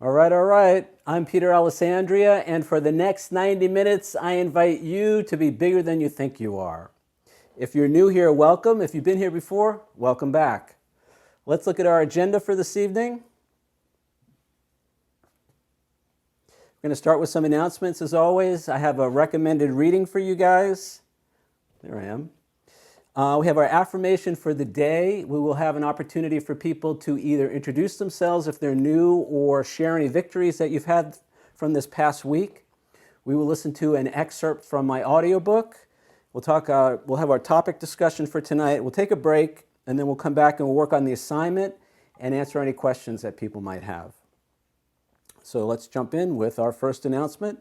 All right. I'm Peter Alessandria, and for the next 90 minutes, I invite you to be bigger than you think you are. If you're new here, welcome. If you've been here before, welcome back. Let's look at our agenda for this evening. We're going to start with some announcements as always. I have a recommended reading for you guys. There I am. We have our affirmation for the day. We will have an opportunity for people to either introduce themselves if they're new or share any victories that you've had from this past week. We will listen to an excerpt from my audiobook. We'll have our topic discussion for tonight. We'll take a break and then we'll come back and we'll work on the assignment and answer any questions that people might have. So let's jump in with our first announcement.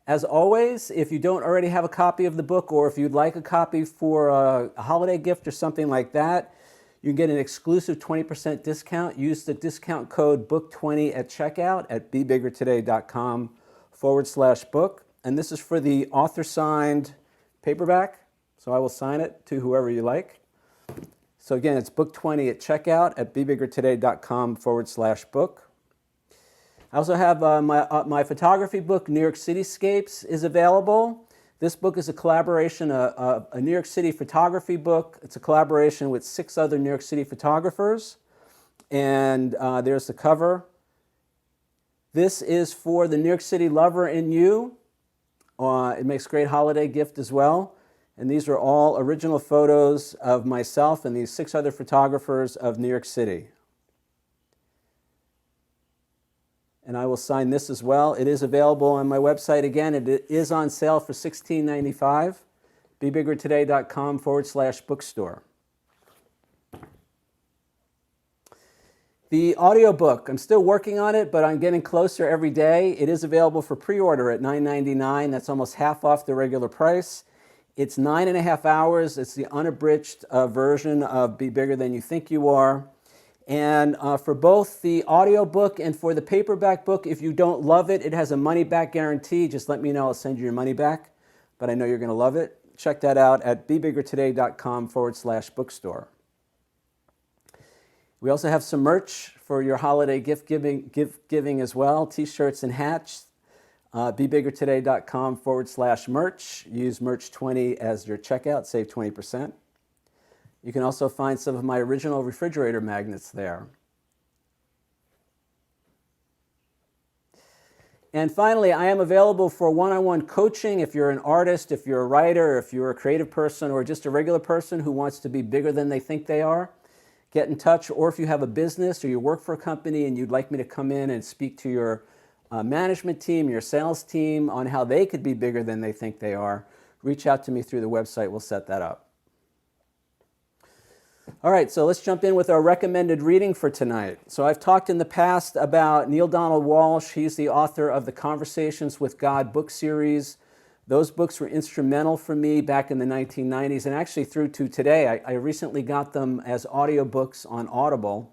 As always, if you don't already have a copy of the book or if you'd like a copy for a holiday gift or something like that, you can get an exclusive 20% discount. Use the discount code BOOK20 at checkout at bebiggertoday.com/book. And this is for the author-signed paperback, so I will sign it to whoever you like. So again, it's BOOK20 at checkout at bebiggertoday.com/book. I also have my photography book, New York Cityscapes, is available. This book is a collaboration, a New York City photography book. It's a collaboration with 6 other New York City photographers. And there's the cover. This is for the New York City lover in you. It makes a great holiday gift as well. And these are all original photos of myself and these 6 other photographers of New York City. And I will sign this as well. It is available on my website. Again, it is on sale for $16.95. bebiggertoday.com/bookstore. The audiobook, I'm still working on it, but I'm getting closer every day. It is available for pre-order at $9.99. That's almost half off the regular price. It's 9.5 hours. It's the unabridged version of Be Bigger Than You Think You Are. And for both the audiobook and for the paperback book, if you don't love it, it has a money-back guarantee. Just let me know. I'll send you your money back. But I know you're going to love it. Check that out at bebiggertoday.com/bookstore. We also have some merch for your holiday gift giving as well, T-shirts and hats. bebiggertoday.com/merch. Use merch20 as your checkout. Save 20%. You can also find some of my original refrigerator magnets there. And finally, I am available for one-on-one coaching if you're an artist, if you're a writer, if you're a creative person, or just a regular person who wants to be bigger than they think they are. Get in touch, or if you have a business or you work for a company and you'd like me to come in and speak to your management team, your sales team on how they could be bigger than they think they are, reach out to me through the website. We'll set that up. All right, so let's jump in with our recommended reading for tonight. So I've talked in the past about Neale Donald Walsch. He's the author of the Conversations with God book series. Those books were instrumental for me back in the 1990s and actually through to today. I recently got them as audiobooks on Audible.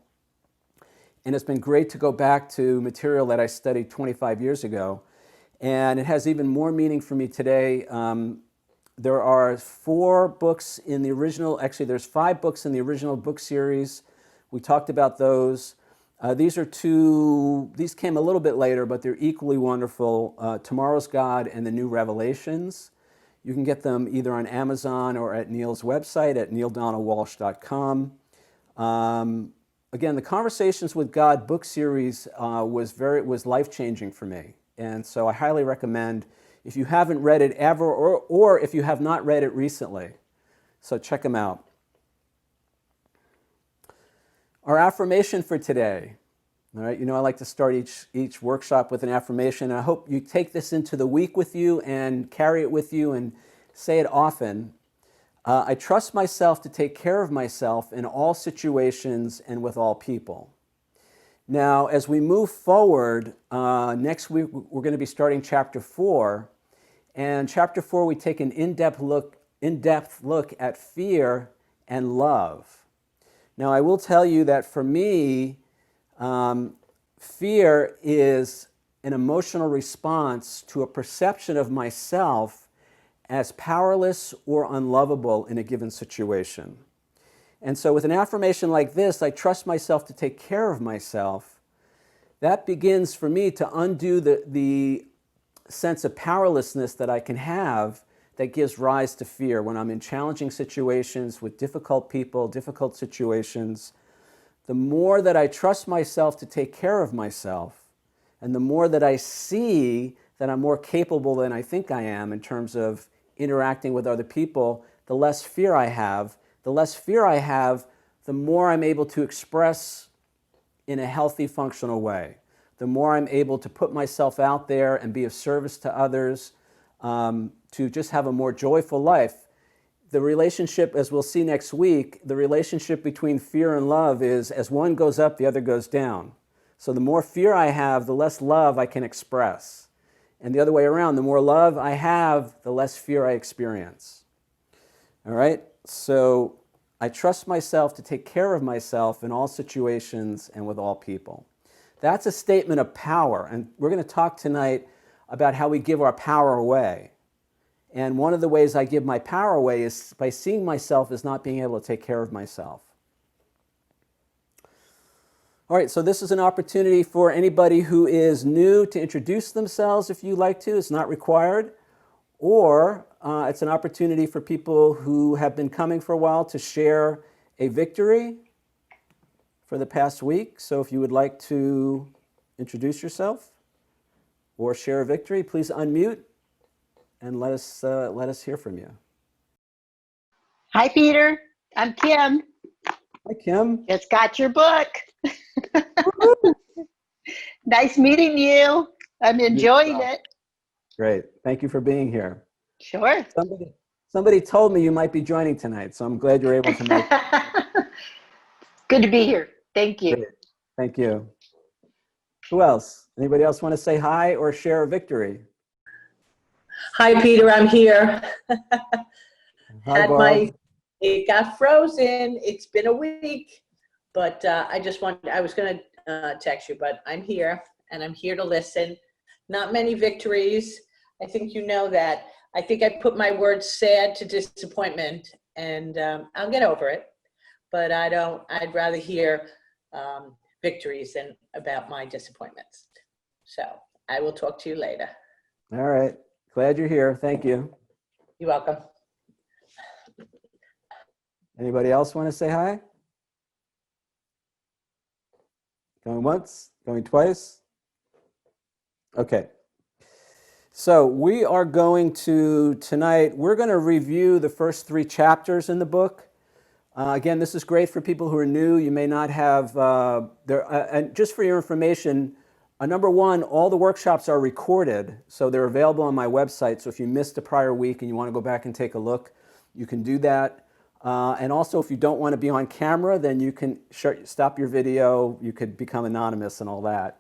And it's been great to go back to material that I studied 25 years ago. And it has even more meaning for me today. There are 4 books in the original, actually there's 5 books in the original book series. We talked about those. These came a little bit later, but they're equally wonderful. Tomorrow's God and the New Revelations. You can get them either on Amazon or at Neale's website at nealdonaldwalsh.com. Again, the Conversations with God book series was life-changing for me. And so I highly recommend if you haven't read it ever or if you have not read it recently. So check them out. Our affirmation for today. All right, I like to start each workshop with an affirmation. And I hope you take this into the week with you and carry it with you and say it often. I trust myself to take care of myself in all situations and with all people. Now, as we move forward, next week we're going to be starting chapter 4. And chapter 4, we take an in-depth look at fear and love. Now, I will tell you that for me, fear is an emotional response to a perception of myself as powerless or unlovable in a given situation. And so with an affirmation like this, I trust myself to take care of myself. that begins for me to undo the sense of powerlessness that I can have that gives rise to fear when I'm in challenging situations with difficult people, difficult situations. The more that I trust myself to take care of myself, and the more that I see that I'm more capable than I think I am in terms of interacting with other people, the less fear I have. The less fear I have, the more I'm able to express in a healthy, functional way. The more I'm able to put myself out there and be of service to others, to just have a more joyful life. The relationship, as we'll see next week, the relationship between fear and love is as one goes up, the other goes down. So the more fear I have, the less love I can express. And the other way around, the more love I have, the less fear I experience. All right? So I trust myself to take care of myself in all situations and with all people. That's a statement of power. And we're going to talk tonight about how we give our power away. And one of the ways I give my power away is by seeing myself as not being able to take care of myself. All right, so this is an opportunity for anybody who is new to introduce themselves if you like to. It's not required. Or it's an opportunity for people who have been coming for a while to share a victory for the past week. So if you would like to introduce yourself or share a victory, please unmute and let us hear from you. Hi, Peter. I'm Kim. Hi, Kim. Just got your book. Nice meeting you. I'm enjoying it. Great. Thank you for being here. Sure. Somebody told me you might be joining tonight, so I'm glad you're able to make it. Good to be here. Thank you. Great. Thank you. Who else? Anybody else want to say hi or share a victory? Hi, Peter, I'm here. Hi, Barb. It got frozen. It's been a week, but I was going to text you, but I'm here and I'm here to listen. Not many victories. I think you know that. I think I put my word sad to disappointment, and I'll get over it, but I'd rather hear victories than about my disappointments. So I will talk to you later. All right. Glad you're here. Thank you. You're welcome. Anybody else want to say hi? Going once? Going twice? Okay. So we are going to, tonight, we're going to review the first 3 chapters in the book. Again, this is great for people who are new. You may not have, and just for your information, number one, all the workshops are recorded, so they're available on my website. So if you missed a prior week and you want to go back and take a look, you can do that. And also, if you don't want to be on camera, then you can stop your video. You could become anonymous and all that.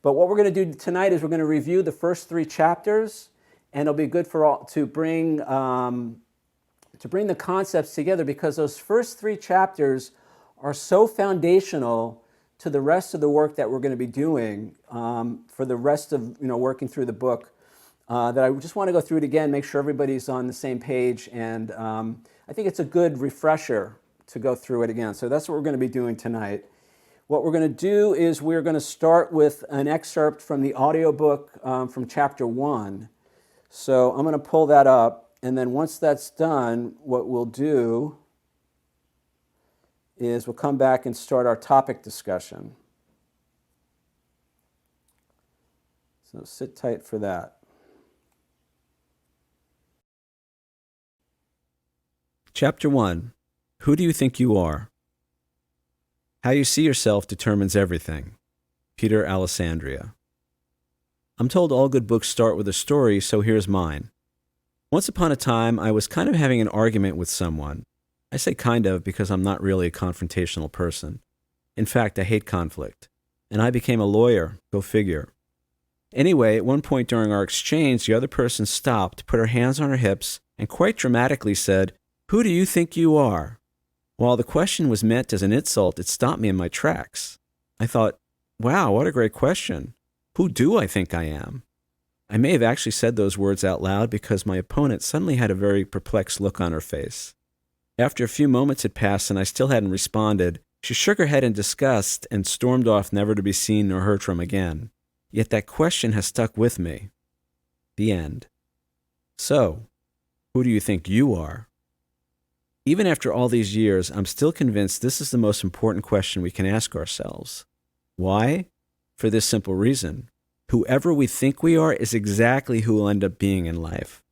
But what we're going to do tonight is we're going to review the first 3 chapters, and it'll be good for all to bring the concepts together, because those first 3 chapters are so foundational to the rest of the work that we're going to be doing for the rest of working through the book. That I just want to go through it again, make sure everybody's on the same page, and I think it's a good refresher to go through it again. So that's what we're going to be doing tonight. What we're going to do is we're going to start with an excerpt from the audiobook from chapter 1. So I'm going to pull that up, and then once that's done, what we'll do is we'll come back and start our topic discussion. So sit tight for that. Chapter 1. Who do you think you are? How you see yourself determines everything. Peter Alessandria. I'm told all good books start with a story, so here's mine. Once upon a time, I was kind of having an argument with someone. I say kind of because I'm not really a confrontational person. In fact, I hate conflict. And I became a lawyer, go figure. Anyway, at one point during our exchange, the other person stopped, put her hands on her hips, and quite dramatically said, "Who do you think you are?" While the question was meant as an insult, it stopped me in my tracks. I thought, wow, what a great question. Who do I think I am? I may have actually said those words out loud because my opponent suddenly had a very perplexed look on her face. After a few moments had passed and I still hadn't responded, She shook her head in disgust and stormed off, never to be seen nor heard from again. Yet that question has stuck with me. The end. So, who do you think you are? Even after all these years, I'm still convinced this is the most important question we can ask ourselves. Why? For this simple reason. Whoever we think we are is exactly who we'll end up being in life.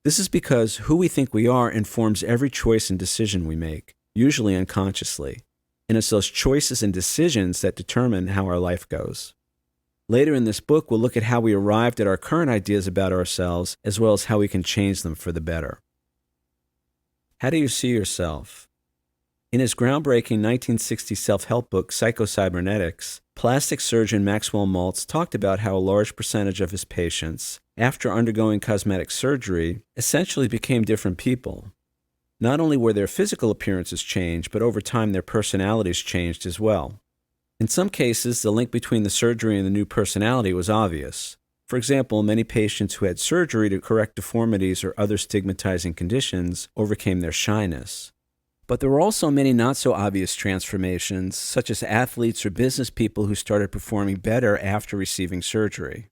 This is because who we think we are informs every choice and decision we make, usually unconsciously. And it's those choices and decisions that determine how our life goes. Later in this book, we'll look at how we arrived at our current ideas about ourselves, as well as how we can change them for the better. How do you see yourself? In his groundbreaking 1960 self-help book, Psycho-Cybernetics, plastic surgeon Maxwell Maltz talked about how a large percentage of his patients, after undergoing cosmetic surgery, essentially became different people. Not only were their physical appearances changed, but over time their personalities changed as well. In some cases, the link between the surgery and the new personality was obvious. For example, many patients who had surgery to correct deformities or other stigmatizing conditions overcame their shyness. But there were also many not-so-obvious transformations, such as athletes or business people who started performing better after receiving surgery.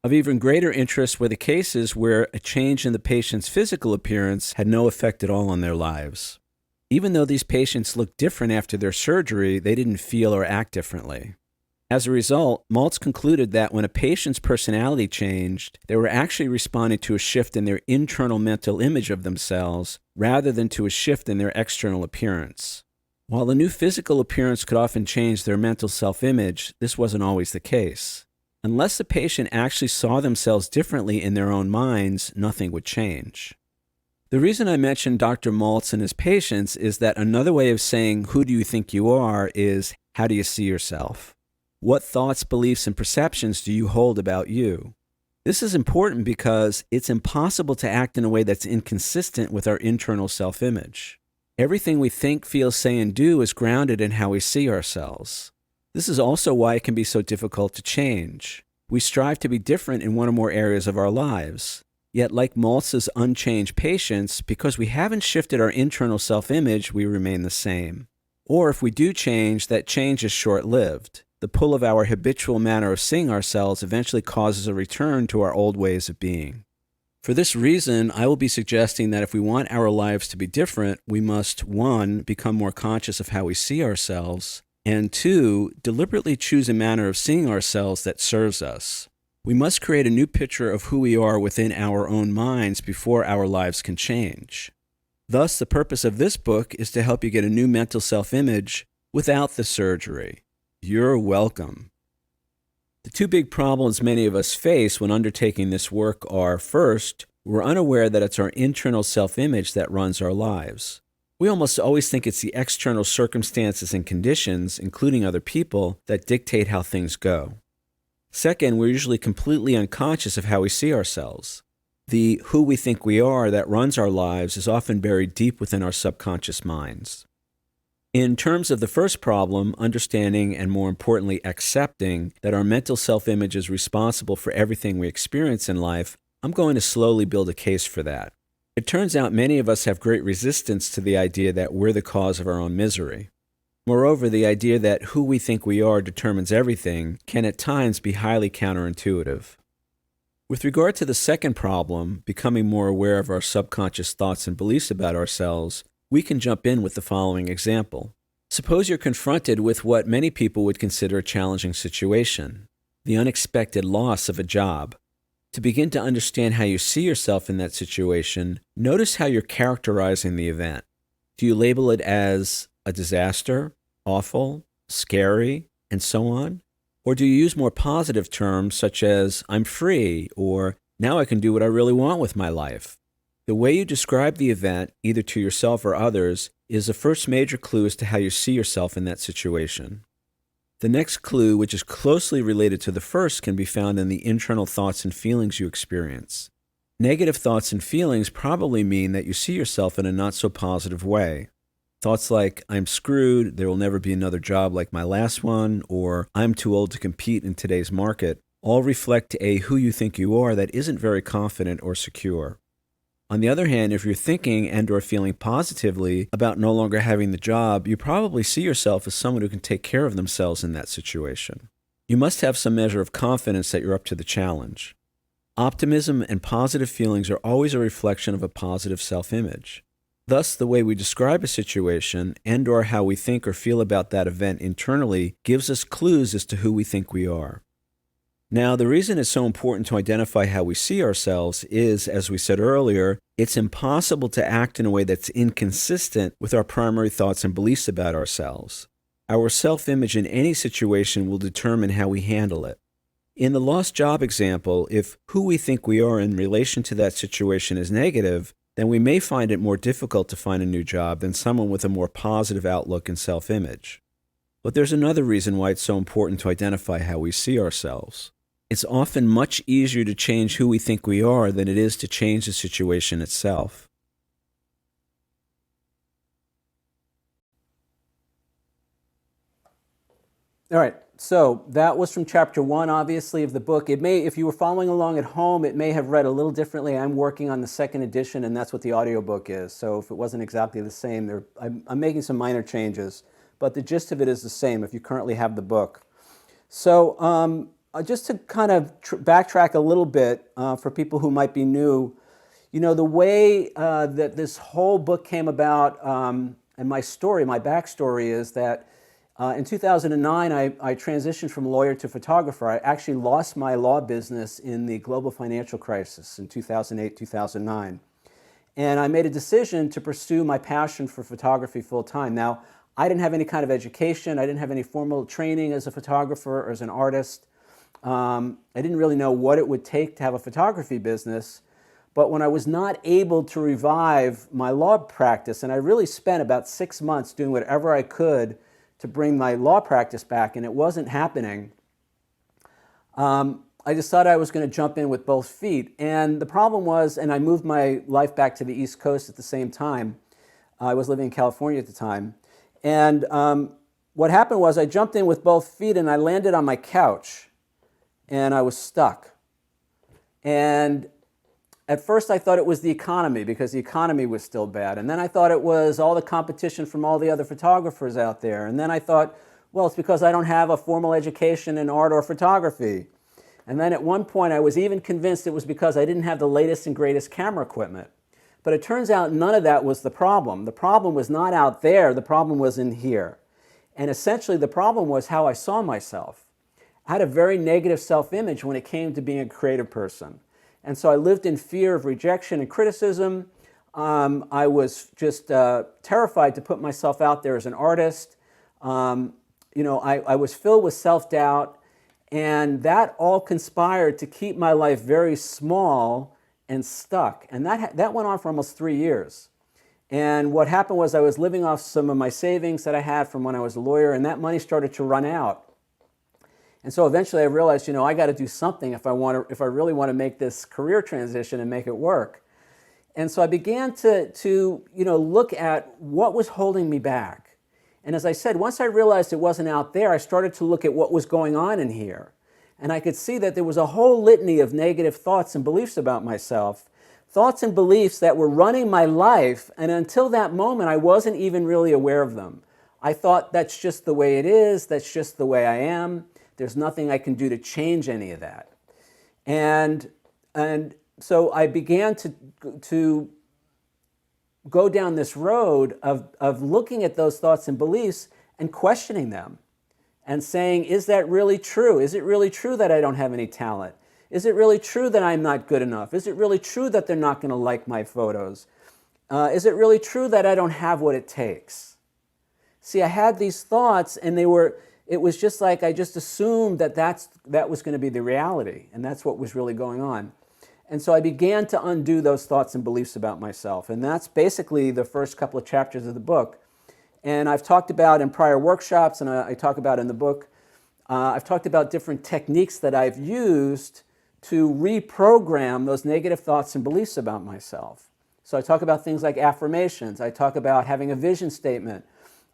Of even greater interest were the cases where a change in the patient's physical appearance had no effect at all on their lives. Even though these patients looked different after their surgery, they didn't feel or act differently. As a result, Maltz concluded that when a patient's personality changed, they were actually responding to a shift in their internal mental image of themselves rather than to a shift in their external appearance. While the new physical appearance could often change their mental self-image, this wasn't always the case. Unless the patient actually saw themselves differently in their own minds, nothing would change. The reason I mentioned Dr. Maltz and his patients is that another way of saying who do you think you are is how do you see yourself? What thoughts, beliefs, and perceptions do you hold about you? This is important because it's impossible to act in a way that's inconsistent with our internal self-image. Everything we think, feel, say, and do is grounded in how we see ourselves. This is also why it can be so difficult to change. We strive to be different in one or more areas of our lives. Yet, like Maltz's unchanged patients, because we haven't shifted our internal self-image, we remain the same. Or if we do change, that change is short-lived. The pull of our habitual manner of seeing ourselves eventually causes a return to our old ways of being. For this reason, I will be suggesting that if we want our lives to be different, we must, 1, become more conscious of how we see ourselves, and 2, deliberately choose a manner of seeing ourselves that serves us. We must create a new picture of who we are within our own minds before our lives can change. Thus, the purpose of this book is to help you get a new mental self-image without the surgery. You're welcome. The two big problems many of us face when undertaking this work are, first, we're unaware that it's our internal self-image that runs our lives. We almost always think it's the external circumstances and conditions, including other people, that dictate how things go. Second, we're usually completely unconscious of how we see ourselves. The who we think we are that runs our lives is often buried deep within our subconscious minds. In terms of the first problem, understanding and more importantly accepting that our mental self-image is responsible for everything we experience in life, I'm going to slowly build a case for that. It turns out many of us have great resistance to the idea that we're the cause of our own misery. Moreover, the idea that who we think we are determines everything can at times be highly counterintuitive. With regard to the second problem, becoming more aware of our subconscious thoughts and beliefs about ourselves, we can jump in with the following example. Suppose you're confronted with what many people would consider a challenging situation, the unexpected loss of a job. To begin to understand how you see yourself in that situation, notice how you're characterizing the event. Do you label it as a disaster, awful, scary, and so on? Or do you use more positive terms such as, I'm free, or now I can do what I really want with my life? The way you describe the event, either to yourself or others, is the first major clue as to how you see yourself in that situation. The next clue, which is closely related to the first, can be found in the internal thoughts and feelings you experience. Negative thoughts and feelings probably mean that you see yourself in a not-so-positive way. Thoughts like, I'm screwed, there will never be another job like my last one, or I'm too old to compete in today's market, all reflect a who you think you are that isn't very confident or secure. On the other hand, if you're thinking and or feeling positively about no longer having the job, you probably see yourself as someone who can take care of themselves in that situation. You must have some measure of confidence that you're up to the challenge. Optimism and positive feelings are always a reflection of a positive self-image. Thus, the way we describe a situation and or how we think or feel about that event internally gives us clues as to who we think we are. Now, the reason it's so important to identify how we see ourselves is, as we said earlier, it's impossible to act in a way that's inconsistent with our primary thoughts and beliefs about ourselves. Our self-image in any situation will determine how we handle it. In the lost job example, if who we think we are in relation to that situation is negative, then we may find it more difficult to find a new job than someone with a more positive outlook and self-image. But there's another reason why it's so important to identify how we see ourselves. It's often much easier to change who we think we are than it is to change the situation itself. All right, so that was from chapter 1, obviously, of the book. It may, if you were following along at home, it may have read a little differently. I'm working on the second edition, and that's what the audiobook is. So if it wasn't exactly the same, I'm making some minor changes, but the gist of it is the same if you currently have the book. So just to kind of backtrack a little bit for people who might be new, you know, the way that this whole book came about, and my story, my backstory is that in 2009, I transitioned from lawyer to photographer. I actually lost my law business in the global financial crisis in 2008, 2009. And I made a decision to pursue my passion for photography full time. Now, I didn't have any kind of education. I didn't have any formal training as a photographer or as an artist. I didn't really know what it would take to have a photography business. But when I was not able to revive my law practice, and I really spent about 6 months doing whatever I could to bring my law practice back, and it wasn't happening, I decided I was going to jump in with both feet. And the problem was, and I moved my life back to the East Coast at the same time. I was living in California at the time. And what happened was I jumped in with both feet and I landed on my couch and I was stuck. And at first I thought it was the economy because the economy was still bad. And then I thought it was all the competition from all the other photographers out there. And then I thought, well, it's because I don't have a formal education in art or photography. And then at one point I was even convinced it was because I didn't have the latest and greatest camera equipment. But it turns out none of that was the problem. The problem was not out there, the problem was in here. And essentially the problem was how I saw myself. I had a very negative self-image when it came to being a creative person. And so I lived in fear of rejection and criticism. I was just terrified to put myself out there as an artist. I was filled with self-doubt, and that all conspired to keep my life very small and stuck. And that went on for almost 3 years. And what happened was I was living off some of my savings that I had from when I was a lawyer, and that money started to run out. And so eventually I realized, I got to do something if I really want to make this career transition and make it work. And so I began to look at what was holding me back. And as I said, once I realized it wasn't out there, I started to look at what was going on in here. And I could see that there was a whole litany of negative thoughts and beliefs about myself, thoughts and beliefs that were running my life. And until that moment, I wasn't even really aware of them. I thought that's just the way it is. That's just the way I am. There's nothing I can do to change any of that. And so I began to go down this road of looking at those thoughts and beliefs and questioning them and saying, is that really true? Is it really true that I don't have any talent? Is it really true that I'm not good enough? Is it really true that they're not going to like my photos? Is it really true that I don't have what it takes? See, I had these thoughts and it was just like I just assumed that was going to be the reality, and that's what was really going on. And so I began to undo those thoughts and beliefs about myself, and that's basically the first couple of chapters of the book. And I've talked about in prior workshops, and I talk about in the book, I've talked about different techniques that I've used to reprogram those negative thoughts and beliefs about myself. So I talk about things like affirmations. I talk about having a vision statement.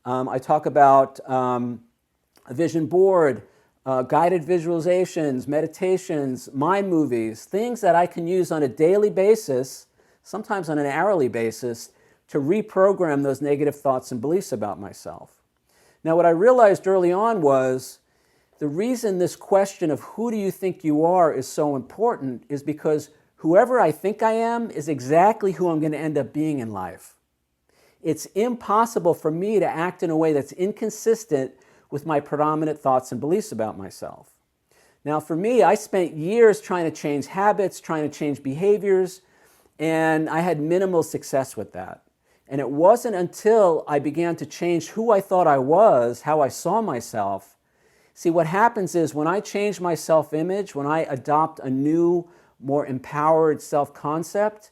I talk about a vision board, guided visualizations, meditations, mind movies, things that I can use on a daily basis sometimes on an hourly basis, to reprogram those negative thoughts and beliefs about myself. Now, what I realized early on was the reason this question of who do you think you are is so important is because whoever I think I am is exactly who I'm going to end up being in life. It's impossible for me to act in a way that's inconsistent with my predominant thoughts and beliefs about myself. Now, for me, I spent years trying to change habits, trying to change behaviors, and I had minimal success with that. And it wasn't until I began to change who I thought I was, how I saw myself. See, what happens is when I change my self-image, when I adopt a new, more empowered self-concept,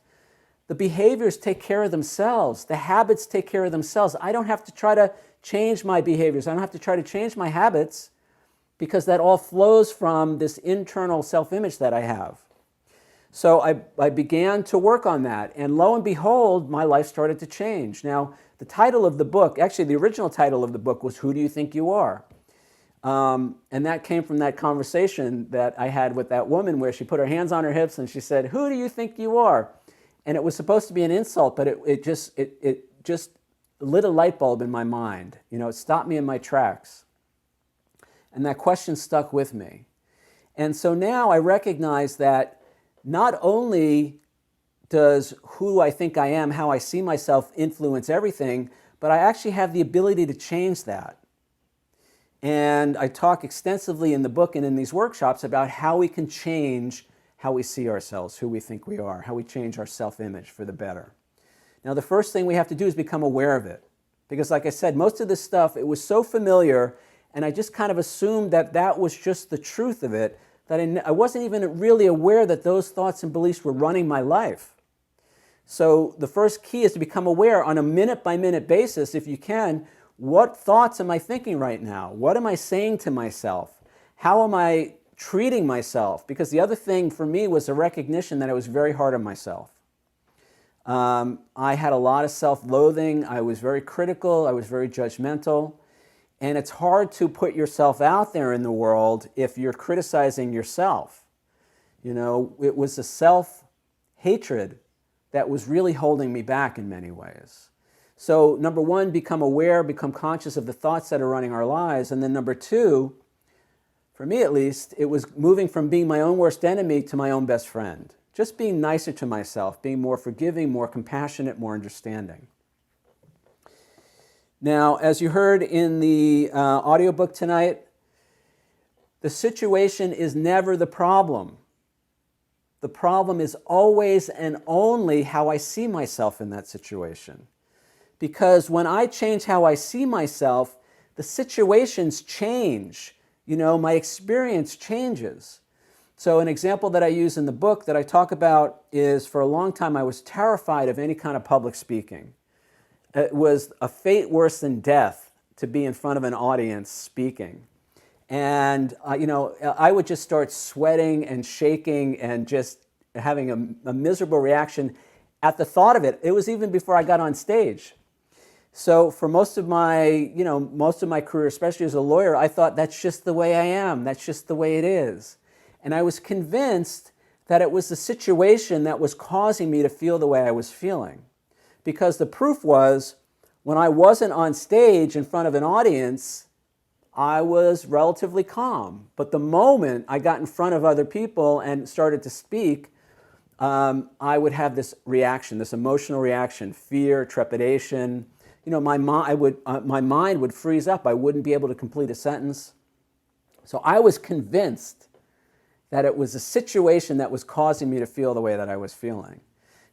the behaviors take care of themselves. The habits take care of themselves. I don't have to try to change my behaviors. I don't have to try to change my habits because that all flows from this internal self-image that I have. So I began to work on that, and lo and behold, my life started to change. Now, the title of the book, actually the original title of the book was Who Do You Think You Are? And that came from that conversation that I had with that woman where she put her hands on her hips and she said, "Who do you think you are?" And it was supposed to be an insult, but it just lit a light bulb in my mind. You know, it stopped me in my tracks. And that question stuck with me. And so now I recognize that not only does who I think I am, how I see myself influence everything, but I actually have the ability to change that. And I talk extensively in the book and in these workshops about how we can change how we see ourselves, who we think we are, how we change our self-image for the better. Now, the first thing we have to do is become aware of it. Because like I said, most of this stuff, it was so familiar, and I just kind of assumed that that was just the truth of it, that I wasn't even really aware that those thoughts and beliefs were running my life. So the first key is to become aware on a minute-by-minute basis, if you can, what thoughts am I thinking right now? What am I saying to myself? How am I treating myself? Because the other thing for me was a recognition that I was very hard on myself. I had a lot of self-loathing. I was very critical. I was very judgmental. And it's hard to put yourself out there in the world if you're criticizing yourself. You know, it was a self-hatred that was really holding me back in many ways. So number one, become aware, become conscious of the thoughts that are running our lives. And then number two, for me at least, it was moving from being my own worst enemy to my own best friend. Just being nicer to myself, being more forgiving, more compassionate, more understanding. Now, as you heard in the audiobook tonight, the situation is never the problem. The problem is always and only how I see myself in that situation. Because when I change how I see myself, the situations change. You know, my experience changes. So an example that I use in the book that I talk about is for a long time I was terrified of any kind of public speaking. It was a fate worse than death to be in front of an audience speaking. And, you know, I would just start sweating and shaking and just having a miserable reaction at the thought of it. It was even before I got on stage. So for most of my career, especially as a lawyer, I thought that's just the way I am. That's just the way it is. And I was convinced that it was the situation that was causing me to feel the way I was feeling. Because the proof was, when I wasn't on stage in front of an audience, I was relatively calm. But the moment I got in front of other people and started to speak, I would have this reaction, this emotional reaction, fear, trepidation. You know, my mind would freeze up. I wouldn't be able to complete a sentence. So I was convinced that it was a situation that was causing me to feel the way that I was feeling.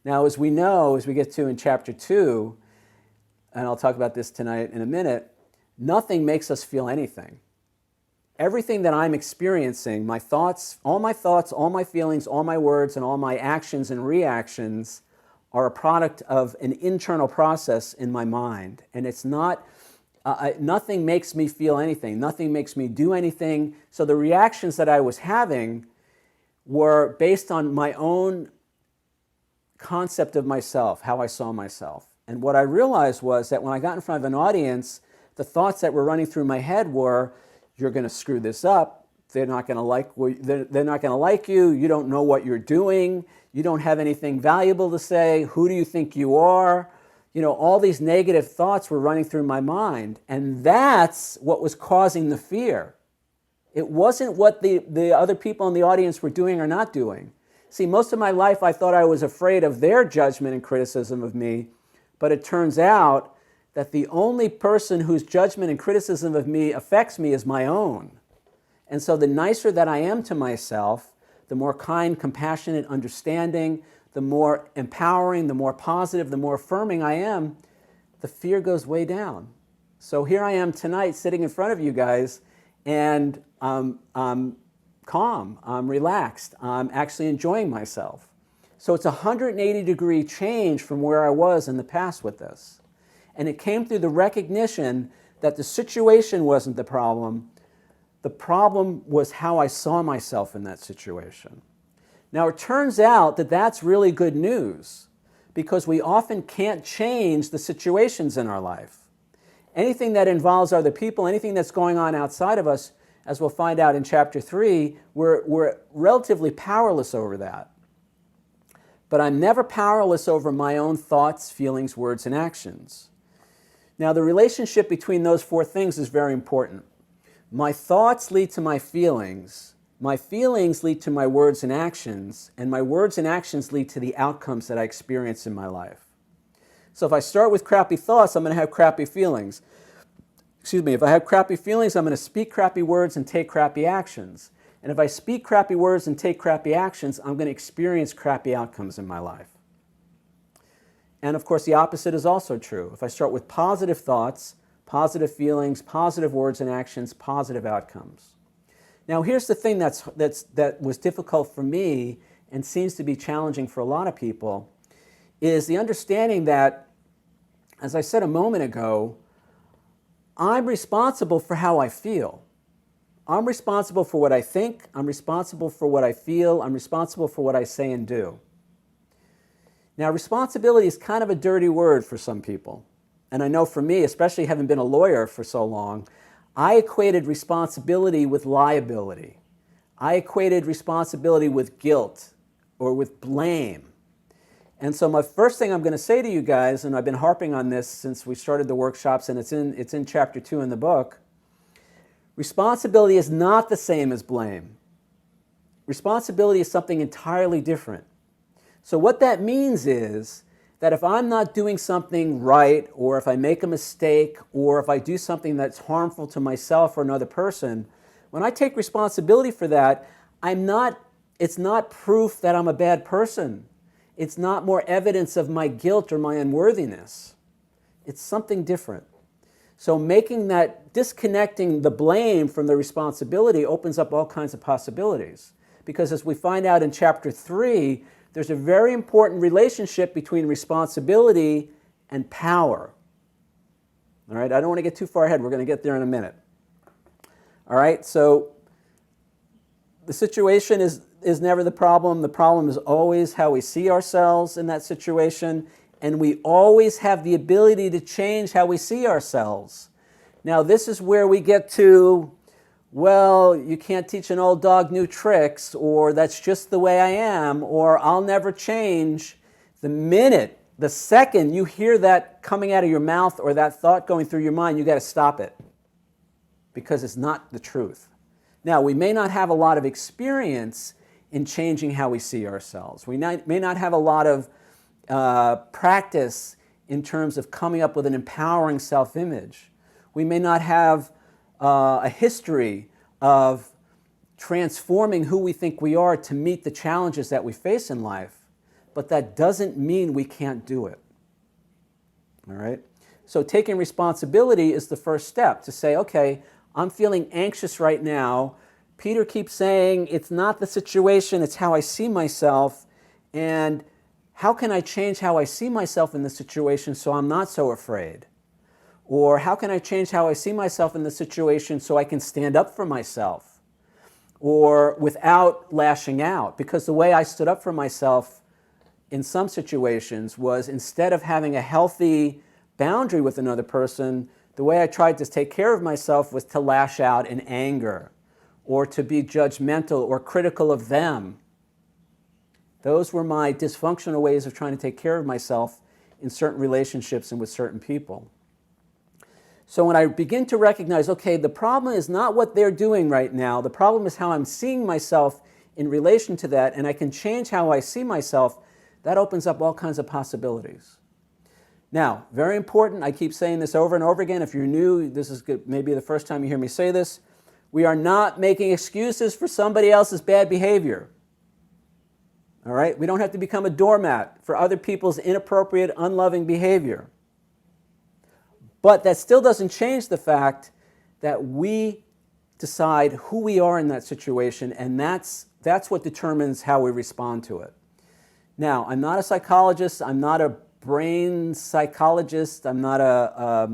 Now, as we know, as we get to in chapter 2, and I'll talk about this tonight in a minute, nothing makes us feel anything. Everything that I'm experiencing, my thoughts, all my feelings, all my words, and all my actions and reactions are a product of an internal process in my mind. And it's not, nothing makes me feel anything. Nothing makes me do anything. So the reactions that I was having were based on my own concept of myself, how I saw myself. And what I realized was that when I got in front of an audience, the thoughts that were running through my head were, you're going to screw this up. they're not going to like they're not going to like you. You don't know what you're doing. You don't have anything valuable to say. Who do you think you are? You know, all these negative thoughts were running through my mind, and that's what was causing the fear. It wasn't what the other people in the audience were doing or not doing. See, most of my life I thought I was afraid of their judgment and criticism of me, but it turns out that the only person whose judgment and criticism of me affects me is my own. And so the nicer that I am to myself, the more kind, compassionate, understanding, the more empowering, the more positive, the more affirming I am, the fear goes way down. So here I am tonight sitting in front of you guys, and I'm calm, I'm relaxed, I'm actually enjoying myself. So it's a 180-degree change from where I was in the past with this. And it came through the recognition that the situation wasn't the problem. The problem was how I saw myself in that situation. Now, it turns out that that's really good news, because we often can't change the situations in our life. Anything that involves other people, anything that's going on outside of us, as we'll find out in chapter 3, we're relatively powerless over that. But I'm never powerless over my own thoughts, feelings, words, and actions. Now, the relationship between those four things is very important. My thoughts lead to my feelings lead to my words and actions, and my words and actions lead to the outcomes that I experience in my life. So if I start with crappy thoughts, I'm going to have crappy feelings. If I have crappy feelings, I'm going to speak crappy words and take crappy actions. And if I speak crappy words and take crappy actions, I'm going to experience crappy outcomes in my life. And of course, the opposite is also true. If I start with positive thoughts, positive feelings, positive words and actions, positive outcomes. Now, here's the thing that was difficult for me and seems to be challenging for a lot of people, is the understanding that, as I said a moment ago, I'm responsible for how I feel. I'm responsible for what I think. I'm responsible for what I feel. I'm responsible for what I say and do. Now, responsibility is kind of a dirty word for some people. And I know for me, especially having been a lawyer for so long, I equated responsibility with liability. I equated responsibility with guilt or with blame. And so my first thing I'm going to say to you guys, and I've been harping on this since we started the workshops, and it's in chapter 2 in the book, responsibility is not the same as blame. Responsibility is something entirely different. So what that means is that if I'm not doing something right, or if I make a mistake, or if I do something that's harmful to myself or another person, when I take responsibility for that, it's not proof that I'm a bad person. It's not more evidence of my guilt or my unworthiness. It's something different. So disconnecting the blame from the responsibility opens up all kinds of possibilities. Because as we find out in chapter 3, there's a very important relationship between responsibility and power. All right, I don't want to get too far ahead. We're going to get there in a minute. All right, so the situation is never the problem. The problem is always how we see ourselves in that situation, and we always have the ability to change how we see ourselves. Now, this is where we get to, well, you can't teach an old dog new tricks, or that's just the way I am, or I'll never change. The second you hear that coming out of your mouth or that thought going through your mind, you got to stop it, because it's not the truth. Now, we may not have a lot of experience in changing how we see ourselves. We may not have a lot of practice in terms of coming up with an empowering self-image. We may not have a history of transforming who we think we are to meet the challenges that we face in life, but that doesn't mean we can't do it. All right? So taking responsibility is the first step, to say, okay, I'm feeling anxious right now. Peter keeps saying it's not the situation, it's how I see myself, and how can I change how I see myself in the situation so I'm not so afraid? Or how can I change how I see myself in the situation so I can stand up for myself? Or without lashing out? Because the way I stood up for myself in some situations was, instead of having a healthy boundary with another person, the way I tried to take care of myself was to lash out in anger, or to be judgmental or critical of them. Those were my dysfunctional ways of trying to take care of myself in certain relationships and with certain people. So when I begin to recognize, okay, the problem is not what they're doing right now, the problem is how I'm seeing myself in relation to that, and I can change how I see myself, that opens up all kinds of possibilities. Now, very important, I keep saying this over and over again. If you're new, this is good, maybe the first time you hear me say this. We are not making excuses for somebody else's bad behavior. All right? We don't have to become a doormat for other people's inappropriate, unloving behavior. But that still doesn't change the fact that we decide who we are in that situation, and that's what determines how we respond to it. Now, I'm not a psychologist, I'm not a brain psychologist, I'm not a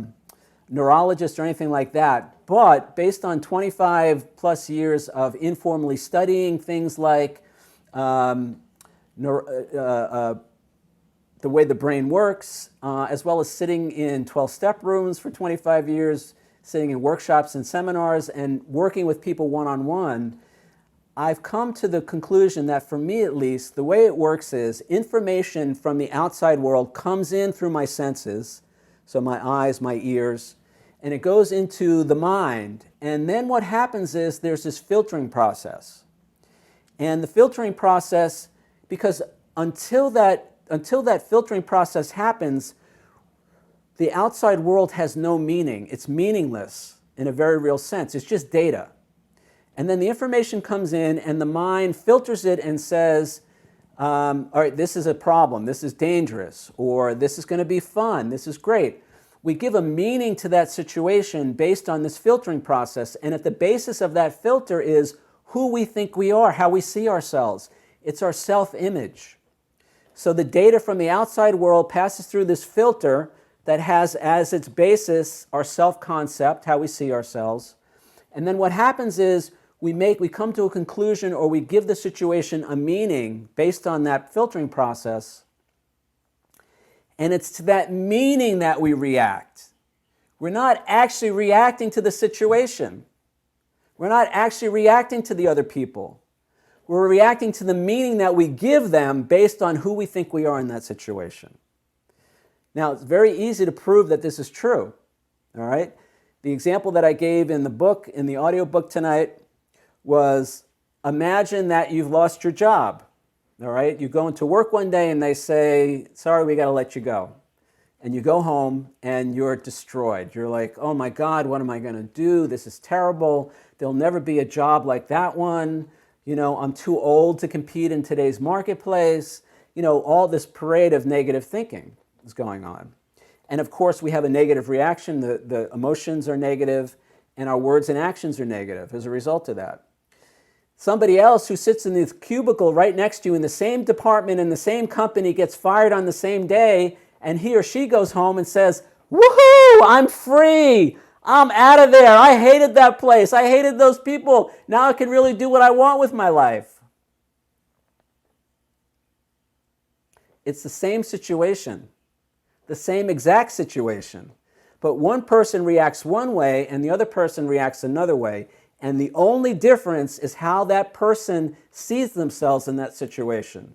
neurologist or anything like that, but based on 25 plus years of informally studying things like the way the brain works, as well as sitting in 12-step rooms for 25 years, sitting in workshops and seminars, and working with people one-on-one, I've come to the conclusion that, for me at least, the way it works is information from the outside world comes in through my senses, so my eyes, my ears, and it goes into the mind. And then what happens is there's this filtering process. And the filtering process, because until that filtering process happens, the outside world has no meaning. It's meaningless in a very real sense. It's just data. And then the information comes in and the mind filters it and says, all right, this is a problem, this is dangerous, or this is going to be fun, this is great. We give a meaning to that situation based on this filtering process, and at the basis of that filter is who we think we are, how we see ourselves. It's our self-image. So the data from the outside world passes through this filter that has as its basis our self-concept, how we see ourselves. And then what happens is we come to a conclusion, or we give the situation a meaning based on that filtering process. And it's to that meaning that we react. We're not actually reacting to the situation. We're not actually reacting to the other people. We're reacting to the meaning that we give them based on who we think we are in that situation. Now, it's very easy to prove that this is true. All right? The example that I gave in the book, in the audiobook tonight, was imagine that you've lost your job. All right? You go into work one day and they say, sorry, we got to let you go. And you go home and you're destroyed. You're like, oh my God, what am I going to do? This is terrible. There'll never be a job like that one. You know, I'm too old to compete in today's marketplace. You know, all this parade of negative thinking is going on. And of course, we have a negative reaction. The emotions are negative, and our words and actions are negative as a result of that. Somebody else who sits in this cubicle right next to you in the same department in the same company gets fired on the same day, and he or she goes home and says, woohoo, I'm free. I'm out of there. I hated that place. I hated those people. Now I can really do what I want with my life. It's the same situation, the same exact situation. But one person reacts one way and the other person reacts another way. And the only difference is how that person sees themselves in that situation.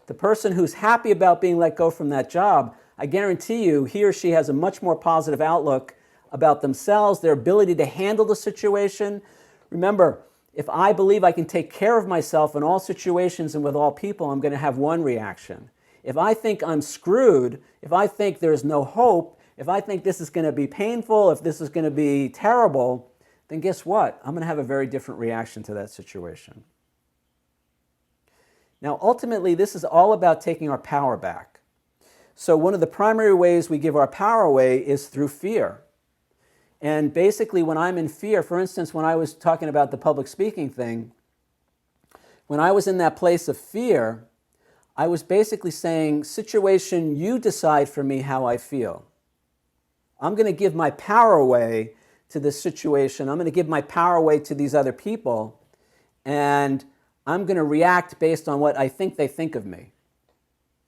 The person who's happy about being let go from that job, I guarantee you, he or she has a much more positive outlook about themselves, their ability to handle the situation. Remember, if I believe I can take care of myself in all situations and with all people, I'm going to have one reaction. If I think I'm screwed, if I think there's no hope, if I think this is going to be painful, if this is going to be terrible, then guess what? I'm going to have a very different reaction to that situation. Now, ultimately, this is all about taking our power back. So one of the primary ways we give our power away is through fear. And basically, when I'm in fear, for instance, when I was talking about the public speaking thing, when I was in that place of fear, I was basically saying, situation, you decide for me how I feel. I'm going to give my power away to this situation. I'm going to give my power away to these other people, and I'm going to react based on what I think they think of me.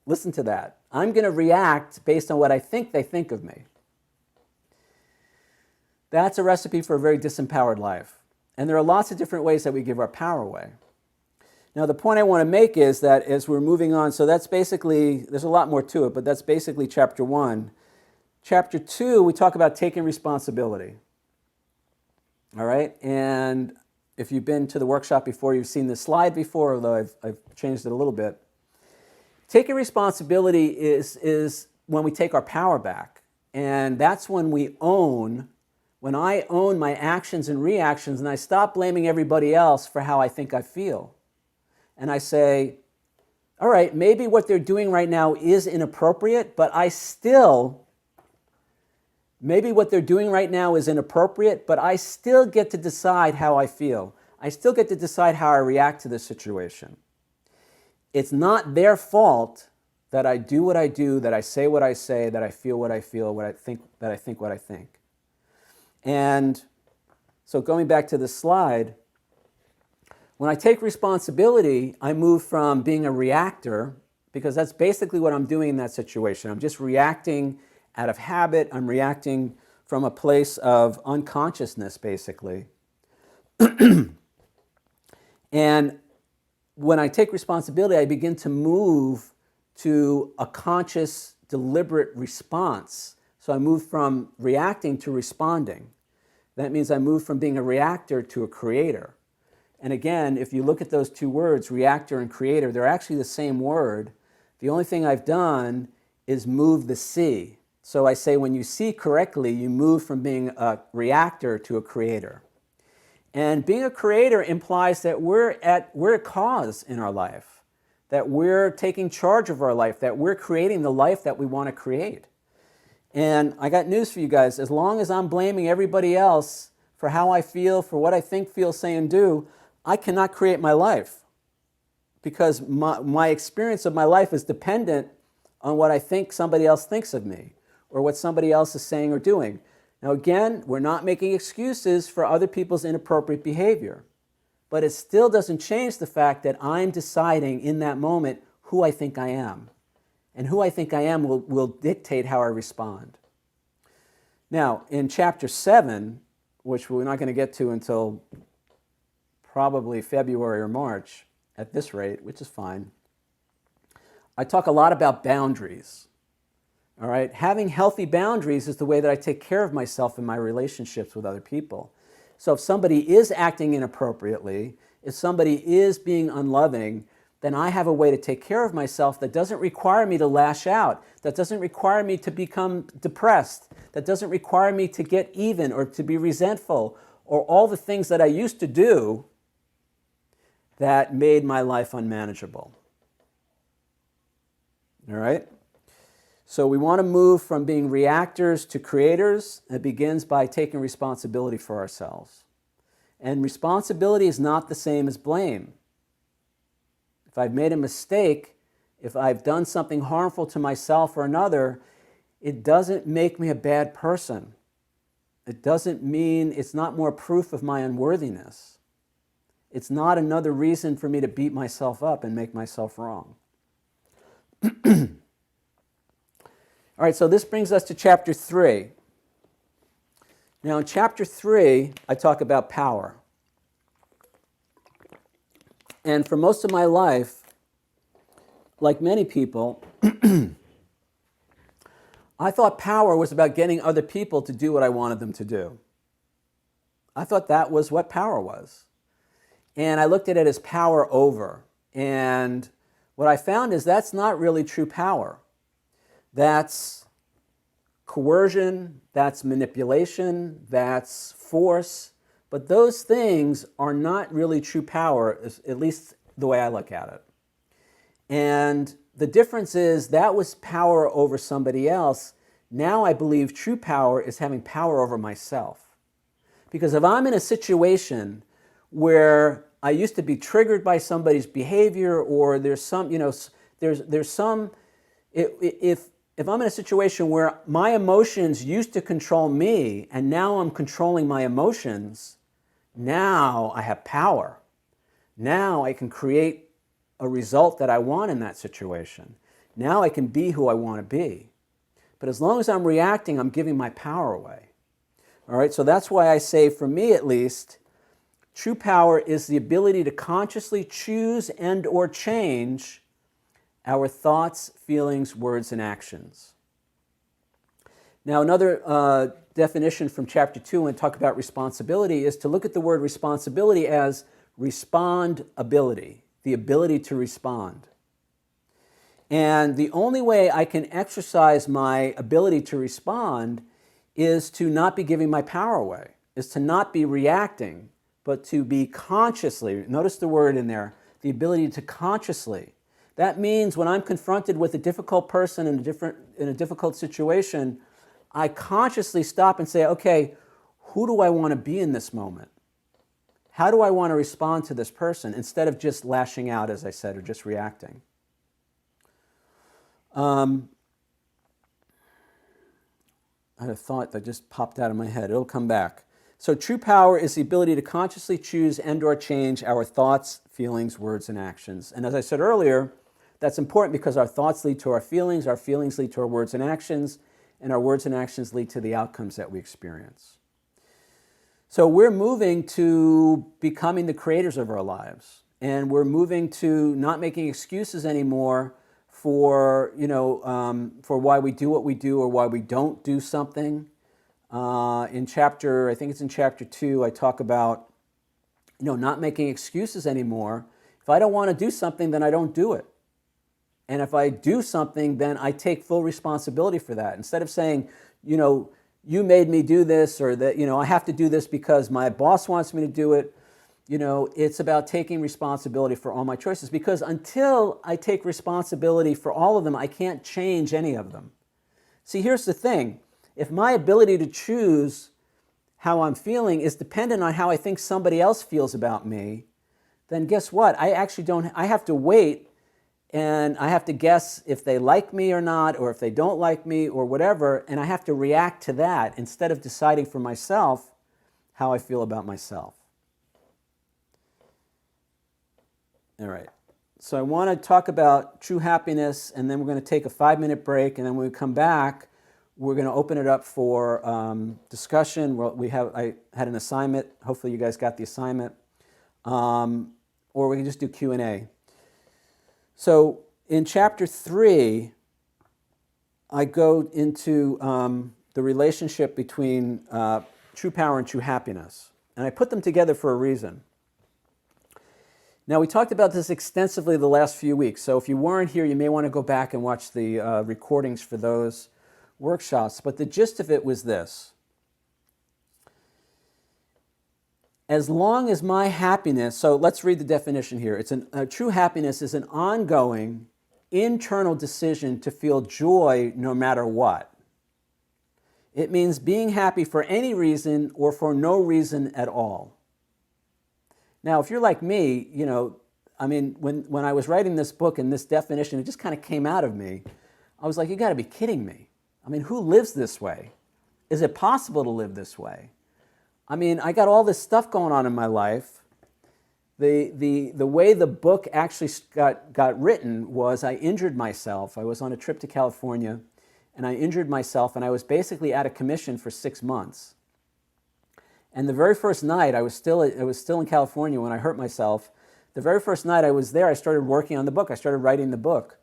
Listen to that. I'm going to react based on what I think they think of me. That's a recipe for a very disempowered life. And there are lots of different ways that we give our power away. Now, the point I want to make is that as we're moving on, so that's basically, there's a lot more to it, but that's basically chapter 1. Chapter 2, we talk about taking responsibility. All right? And if you've been to the workshop before, you've seen this slide before, although I've changed it a little bit. Taking responsibility is when we take our power back. And that's when when I own my actions and reactions, and I stop blaming everybody else for how I think I feel. And I say, all right, maybe what they're doing right now is inappropriate, but maybe what they're doing right now is inappropriate, but I still get to decide how I feel. I still get to decide how I react to this situation. It's not their fault that I do what I do, that I say what I say, that I feel what I feel, that I think what I think. And so going back to this slide, when I take responsibility, I move from being a reactor, because that's basically what I'm doing in that situation. I'm just reacting out of habit. I'm reacting from a place of unconsciousness, basically. And when I take responsibility, I begin to move to a conscious, deliberate response. So I move from reacting to responding. That means I move from being a reactor to a creator. And again, if you look at those two words, reactor and creator, they're actually the same word. The only thing I've done is move the C. So I say when you see correctly, you move from being a reactor to a creator. And being a creator implies that we're a cause in our life, that we're taking charge of our life, that we're creating the life that we want to create. And I got news for you guys. As long as I'm blaming everybody else for how I feel, for what I think, feel, say, and do, I cannot create my life, because my experience of my life is dependent on what I think somebody else thinks of me or what somebody else is saying or doing. Now again, we're not making excuses for other people's inappropriate behavior, but it still doesn't change the fact that I'm deciding in that moment who I think I am. And who I think I am will dictate how I respond. Now, in chapter 7, which we're not going to get to until probably February or March at this rate, which is fine, I talk a lot about boundaries. All right? Having healthy boundaries is the way that I take care of myself in my relationships with other people. So if somebody is acting inappropriately, if somebody is being unloving, then I have a way to take care of myself that doesn't require me to lash out, that doesn't require me to become depressed, that doesn't require me to get even or to be resentful, or all the things that I used to do that made my life unmanageable. All right? So we want to move from being reactors to creators. It begins by taking responsibility for ourselves. And responsibility is not the same as blame. If I've made a mistake, if I've done something harmful to myself or another, it doesn't make me a bad person. It doesn't mean, it's not more proof of my unworthiness. It's not another reason for me to beat myself up and make myself wrong. All right, so this brings us to chapter 3. Now, in chapter 3, I talk about power. And for most of my life, like many people, I thought power was about getting other people to do what I wanted them to do. I thought that was what power was. And I looked at it as power over. And what I found is that's not really true power. That's coercion, that's manipulation, that's force. But those things are not really true power, at least the way I look at it. And the difference is that was power over somebody else. Now I believe true power is having power over myself. Because if I'm in a situation where I used to be triggered by somebody's behavior, or there's some, there's some, if I'm in a situation where my emotions used to control me and now I'm controlling my emotions, now I have power. Now I can create a result that I want in that situation. Now I can be who I want to be. But as long as I'm reacting, I'm giving my power away. All right, so that's why I say, for me at least, True power is the ability to consciously choose and or change our thoughts, feelings, words, and actions. Now, another definition from chapter 2 when we talk about responsibility is to look at the word responsibility as respondability, the ability to respond. And the only way I can exercise my ability to respond is to not be giving my power away, is to not be reacting, but to be consciously, notice the word in there, the ability to consciously. That means when I'm confronted with a difficult person in a difficult situation, I consciously stop and say, okay, who do I want to be in this moment? How do I want to respond to this person instead of just lashing out, as I said, or just reacting? I had a thought that just popped out of my head. It'll come back. So true power is the ability to consciously choose and or change our thoughts, feelings, words, and actions. And as I said earlier, that's important because our thoughts lead to our feelings lead to our words and our words and actions lead to the outcomes that we experience. So we're moving to becoming the creators of our lives. And we're moving to not making excuses anymore for why we do what we do or why we don't do something. I think it's in chapter 2, I talk about, not making excuses anymore. If I don't want to do something, then I don't do it. And if I do something, then I take full responsibility for that. Instead of saying, you made me do this, or that, I have to do this because my boss wants me to do it. It's about taking responsibility for all my choices, because until I take responsibility for all of them, I can't change any of them. See, here's the thing. If my ability to choose how I'm feeling is dependent on how I think somebody else feels about me, then guess what? I have to wait, and I have to guess if they like me or not, or if they don't like me or whatever, and I have to react to that instead of deciding for myself how I feel about myself. All right. So I want to talk about true happiness, and then we're going to take a 5-minute break, and then when we come back, we're going to open it up for discussion. I had an assignment. Hopefully you guys got the assignment. Or we can just do Q&A. So in chapter 3, I go into the relationship between true power and true happiness. And I put them together for a reason. Now, we talked about this extensively the last few weeks. So if you weren't here, you may want to go back and watch the recordings for those workshops, but the gist of it was this. As long as my happiness, so let's read the definition here. True happiness is an ongoing internal decision to feel joy no matter what. It means being happy for any reason or for no reason at all. Now, if you're like me, when I was writing this book and this definition, it just kind of came out of me. I was like, you got to be kidding me. Who lives this way? Is it possible to live this way? I got all this stuff going on in my life. The way the book actually got written was I injured myself. I was on a trip to California, and I injured myself, and I was basically out of commission for 6 months. And the very first night, I was still in California when I hurt myself. The very first night I was there, I started working on the book. I started writing the book.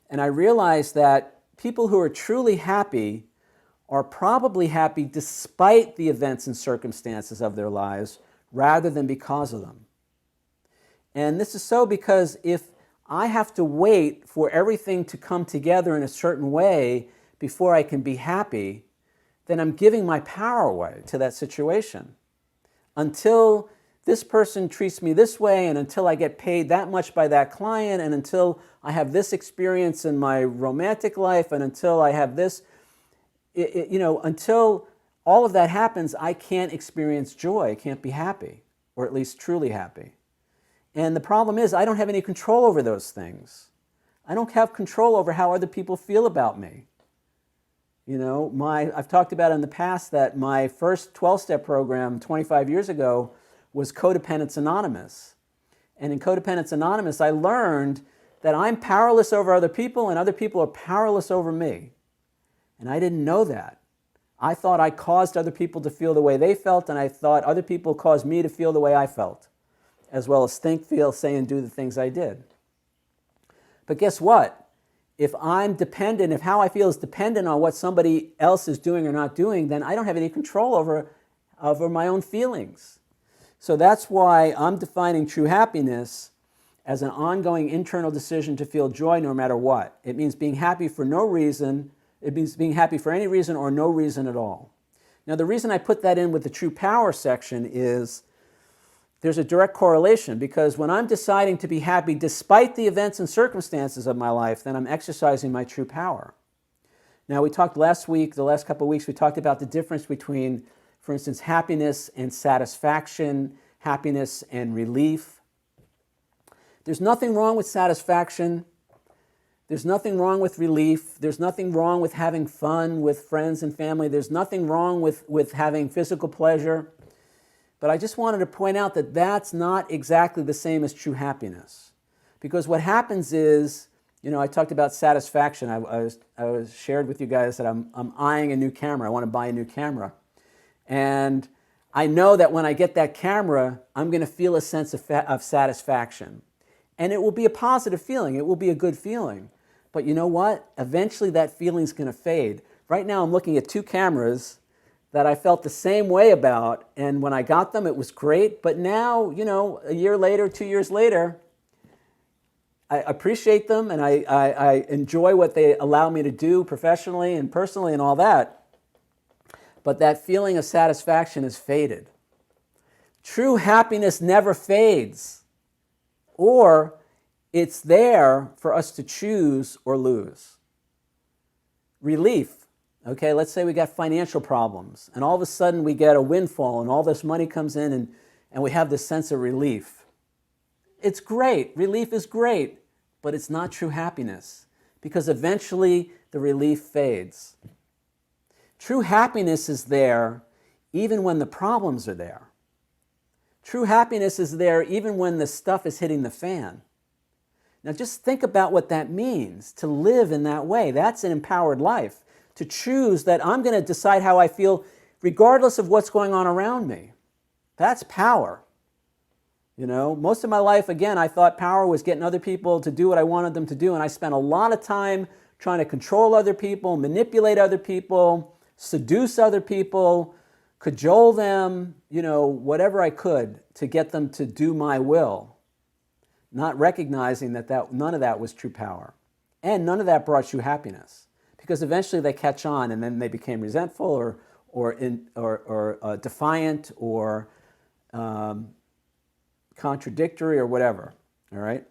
And I realized that people who are truly happy are probably happy despite the events and circumstances of their lives rather than because of them. And this is so because if I have to wait for everything to come together in a certain way before I can be happy, then I'm giving my power away to that situation. Until this person treats me this way, and until I get paid that much by that client, and until I have this experience in my romantic life, and until I have this, until all of that happens, I can't experience joy, I can't be happy, or at least truly happy. And the problem is I don't have any control over those things. I don't have control over how other people feel about me. I've talked about in the past that my first 12-step program 25 years ago was Codependence Anonymous. And in Codependence Anonymous, I learned that I'm powerless over other people and other people are powerless over me. And I didn't know that I thought I caused other people to feel the way they felt, and I thought other people caused me to feel the way I felt, as well as think, feel, say, and do the things I did. But guess what? If I'm dependent, if how I feel is dependent on what somebody else is doing or not doing, then I don't have any control over my own feelings. So that's why I'm defining true happiness as an ongoing internal decision to feel joy no matter what. It means being happy for no reason. It means being happy for any reason or no reason at all. Now, the reason I put that in with the true power section is there's a direct correlation, because when I'm deciding to be happy despite the events and circumstances of my life, then I'm exercising my true power. Now, we talked last week, the last couple of weeks, we talked about the difference between, for instance, happiness and satisfaction, happiness and relief. There's nothing wrong with satisfaction. There's nothing wrong with relief. There's nothing wrong with having fun with friends and family. There's nothing wrong with having physical pleasure. But I just wanted to point out that that's not exactly the same as true happiness. Because what happens is, I talked about satisfaction. I was shared with you guys that I'm eyeing a new camera. I want to buy a new camera. And I know that when I get that camera, I'm going to feel a sense of satisfaction. And it will be a positive feeling. It will be a good feeling. But you know what? Eventually that feeling's going to fade. Right now I'm looking at two cameras that I felt the same way about. And when I got them, it was great. But now, a year later, 2 years later, I appreciate them and I enjoy what they allow me to do professionally and personally and all that. But that feeling of satisfaction is faded. True happiness never fades. Or it's there for us to choose or lose. Relief. Okay, let's say we got financial problems and all of a sudden we get a windfall and all this money comes in and we have this sense of relief. It's great. Relief is great, but it's not true happiness because eventually the relief fades. True happiness is there even when the problems are there. True happiness is there even when the stuff is hitting the fan. Now just think about what that means, to live in that way. That's an empowered life. To choose that I'm going to decide how I feel regardless of what's going on around me. That's power. Most of my life, again, I thought power was getting other people to do what I wanted them to do, and I spent a lot of time trying to control other people, manipulate other people, seduce other people, cajole them, whatever I could to get them to do my will, not recognizing that none of that was true power. And none of that brought true happiness, because eventually they catch on and then they became resentful or defiant or contradictory or whatever, all right?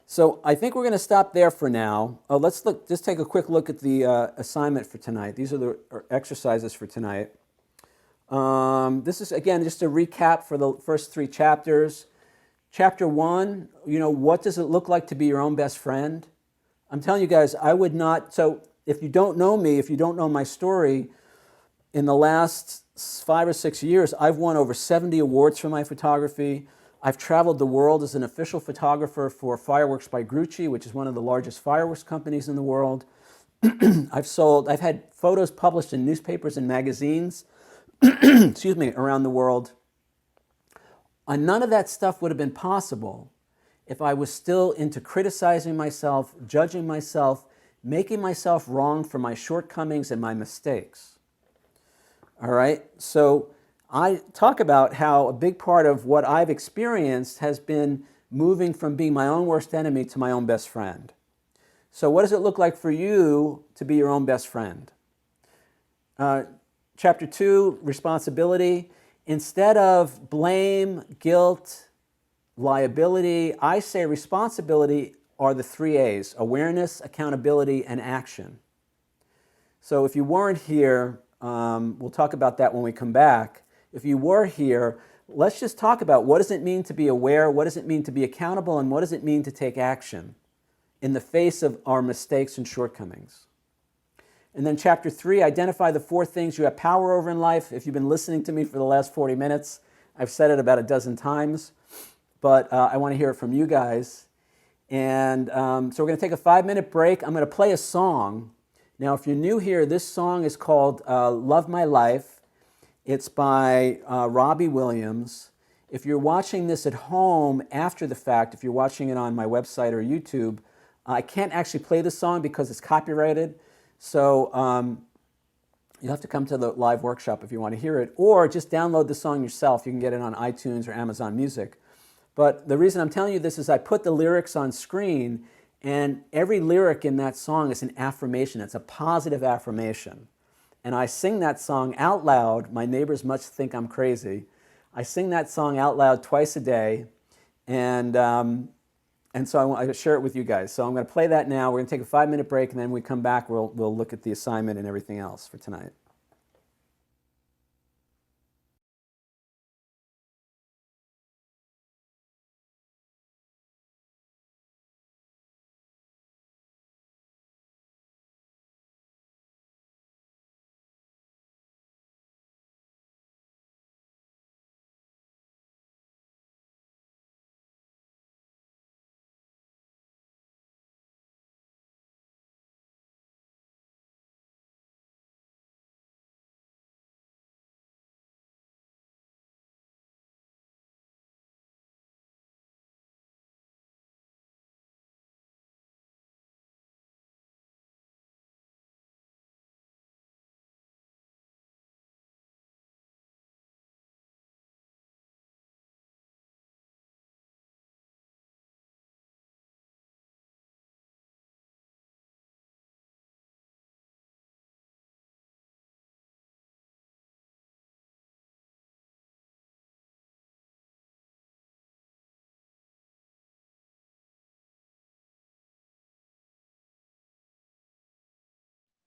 So I think we're going to stop there for now. Let's just take a quick look at the assignment for tonight. These are the exercises for tonight. This is, again, just a recap for the first 3 chapters. Chapter 1, what does it look like to be your own best friend? I'm telling you guys, I would not, so if you don't know me, if you don't know my story, in the last 5 or 6 years, I've won over 70 awards for my photography. I've traveled the world as an official photographer for Fireworks by Grucci, which is one of the largest fireworks companies in the world. I've had photos published in newspapers and magazines, around the world. And none of that stuff would have been possible if I was still into criticizing myself, judging myself, making myself wrong for my shortcomings and my mistakes. All right? So I talk about how a big part of what I've experienced has been moving from being my own worst enemy to my own best friend. So what does it look like for you to be your own best friend? Chapter 2, responsibility. Instead of blame, guilt, liability, I say responsibility are the 3 A's: awareness, accountability, and action. So if you weren't here, we'll talk about that when we come back. If you were here, let's just talk about what does it mean to be aware, what does it mean to be accountable, and what does it mean to take action in the face of our mistakes and shortcomings. And then chapter 3, identify the 4 things you have power over in life. If you've been listening to me for the last 40 minutes, I've said it about a dozen times, but I want to hear it from you guys. And so we're going to take a 5-minute break. I'm going to play a song. Now, if you're new here, this song is called Love My Life. It's by Robbie Williams. If you're watching this at home after the fact, if you're watching it on my website or YouTube, I can't actually play the song because it's copyrighted. So you'll have to come to the live workshop if you want to hear it, or just download the song yourself. You can get it on iTunes or Amazon Music. But the reason I'm telling you this is I put the lyrics on screen, and every lyric in that song is an affirmation. It's a positive affirmation. And I sing that song out loud. My neighbors must think I'm crazy. I sing that song out loud twice a day, and so I want to share it with you guys. So I'm going to play that now. We're going to take a 5-minute break, and then when we come back, we'll look at the assignment and everything else for tonight.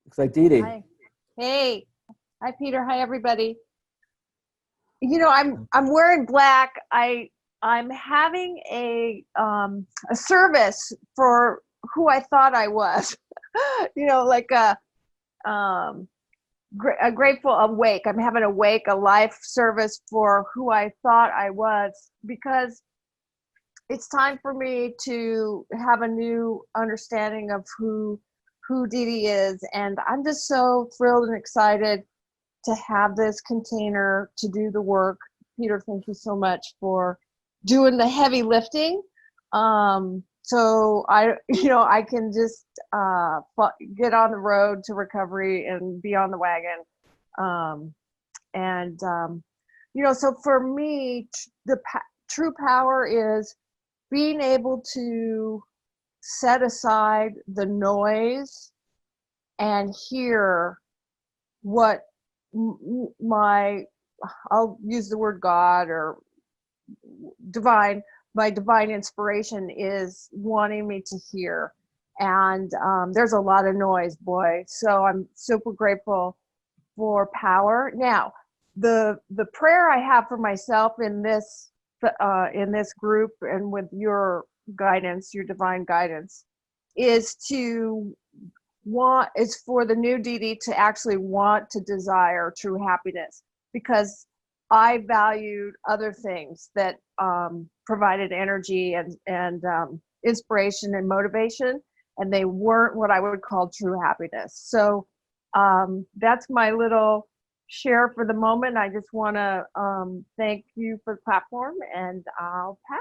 Looks like Dee Dee. Hi. Hey. Hi, Peter. Hi, everybody. I'm wearing black. I'm having a service for who I thought I was. Like a grateful awake. I'm having a life service for who I thought I was, because it's time for me to have a new understanding of who Dee Dee is, and I'm just so thrilled and excited to have this container to do the work. Peter, thank you so much for doing the heavy lifting. So I can just get on the road to recovery and be on the wagon. So for me, the true power is being able to set aside the noise and hear what I'll use the word God or my divine inspiration is wanting me to hear. And there's a lot of noise, boy. So I'm super grateful for power. Now, the prayer I have for myself in this group and with your guidance, your divine guidance, is for the new Dee Dee to actually want to desire true happiness, because I valued other things that provided energy and inspiration and motivation, and they weren't what I would call true happiness. So that's my little share for the moment. I just want to thank you for the platform, and I'll pass.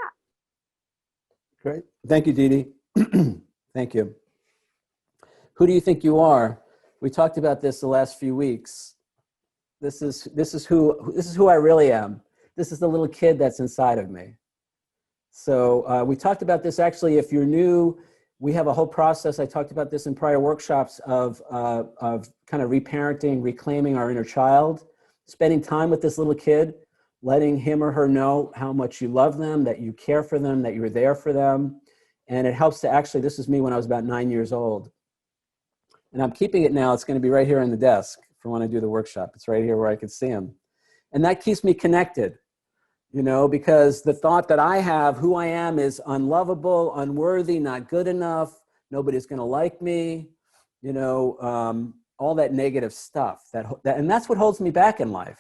Great. Thank you, Dee Dee. Thank you. Who do you think you are? We talked about this the last few weeks. This is who I really am. This is the little kid that's inside of me. So we talked about this. Actually, if you're new, we have a whole process. I talked about this in prior workshops of kind of reparenting, reclaiming our inner child, spending time with this little kid, letting him or her know how much you love them, that you care for them, that you're there for them. And it helps to actually, this is me when I was about 9 years old. And I'm keeping it now. It's going to be right here on the desk for when I do the workshop. It's right here where I can see him. And that keeps me connected, because the thought that I have, who I am, is unlovable, unworthy, not good enough. Nobody's going to like me, all that negative stuff. And that's what holds me back in life.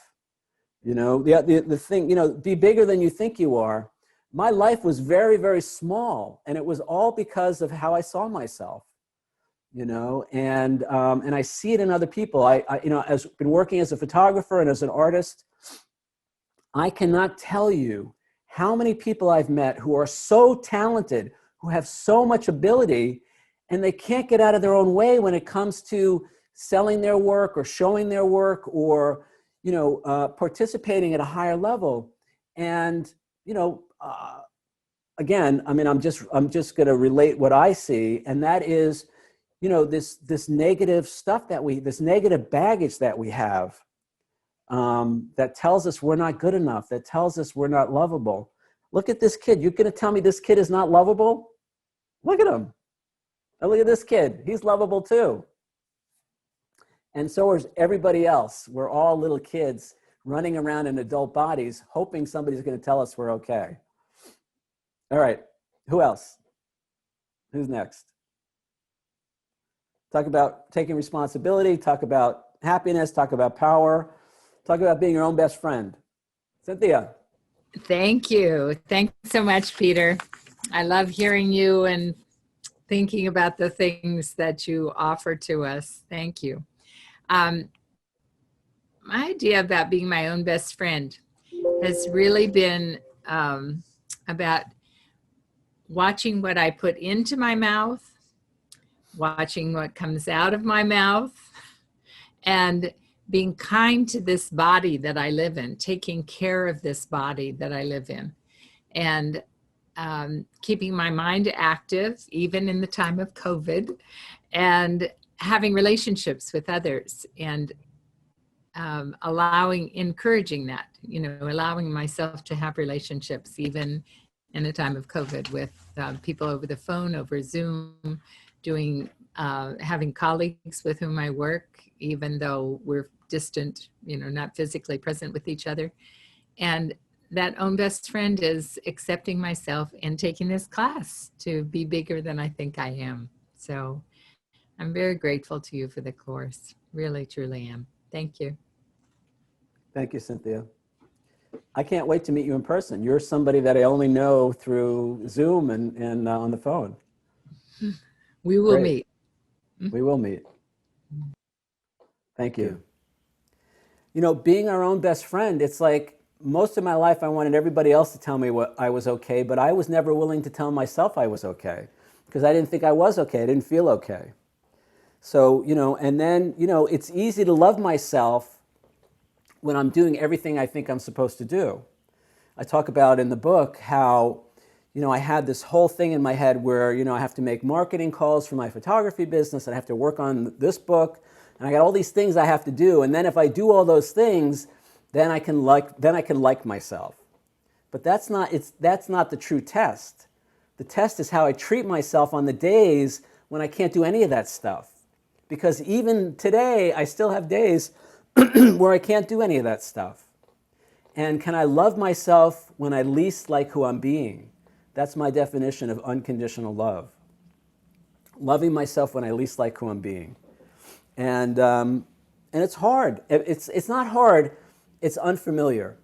The thing, be bigger than you think you are. My life was very, very small, and it was all because of how I saw myself. and I see it in other people. As been working as a photographer and as an artist, I cannot tell you how many people I've met who are so talented, who have so much ability, and they can't get out of their own way when it comes to selling their work or showing their work or, participating at a higher level. And, again, I mean, I'm just going to relate what I see, and that is, this negative stuff this negative baggage that we have, that tells us we're not good enough, that tells us we're not lovable. Look at this kid. You're going to tell me this kid is not lovable? Look at him. And look at this kid. He's lovable too. And so is everybody else. We're all little kids running around in adult bodies, hoping somebody's going to tell us we're okay. All right. Who else? Who's next? Talk about taking responsibility. Talk about happiness. Talk about power. Talk about being your own best friend. Cynthia. Thank you. Thanks so much, Peter. I love hearing you and thinking about the things that you offer to us. Thank you. My idea about being my own best friend has really been about watching what I put into my mouth, watching what comes out of my mouth, and being kind to this body that I live in, taking care of this body that I live in, and keeping my mind active, even in the time of COVID, and having relationships with others, and encouraging that, allowing myself to have relationships, even in a time of COVID, with people over the phone, over Zoom, having colleagues with whom I work, even though we're distant, not physically present with each other. And that own best friend is accepting myself and taking this class to be bigger than I think I am. So I'm very grateful to you for the course. Really, truly am. Thank you. Thank you, Cynthia. I can't wait to meet you in person. You're somebody that I only know through Zoom and on the phone. We will Great. meet. We will meet. Thank you. Being our own best friend, it's like most of my life I wanted everybody else to tell me what I was okay, but I was never willing to tell myself I was okay because I didn't think I was okay. I didn't feel okay. So, and then, it's easy to love myself when I'm doing everything I think I'm supposed to do. I talk about in the book how, I had this whole thing in my head where, I have to make marketing calls for my photography business and I have to work on this book and I got all these things I have to do. And then if I do all those things, then I can like myself. But that's not the true test. The test is how I treat myself on the days when I can't do any of that stuff. Because even today, I still have days where I can't do any of that stuff. And can I love myself when I least like who I'm being? That's my definition of unconditional love. Loving myself when I least like who I'm being. And it's hard. It's not hard. It's unfamiliar.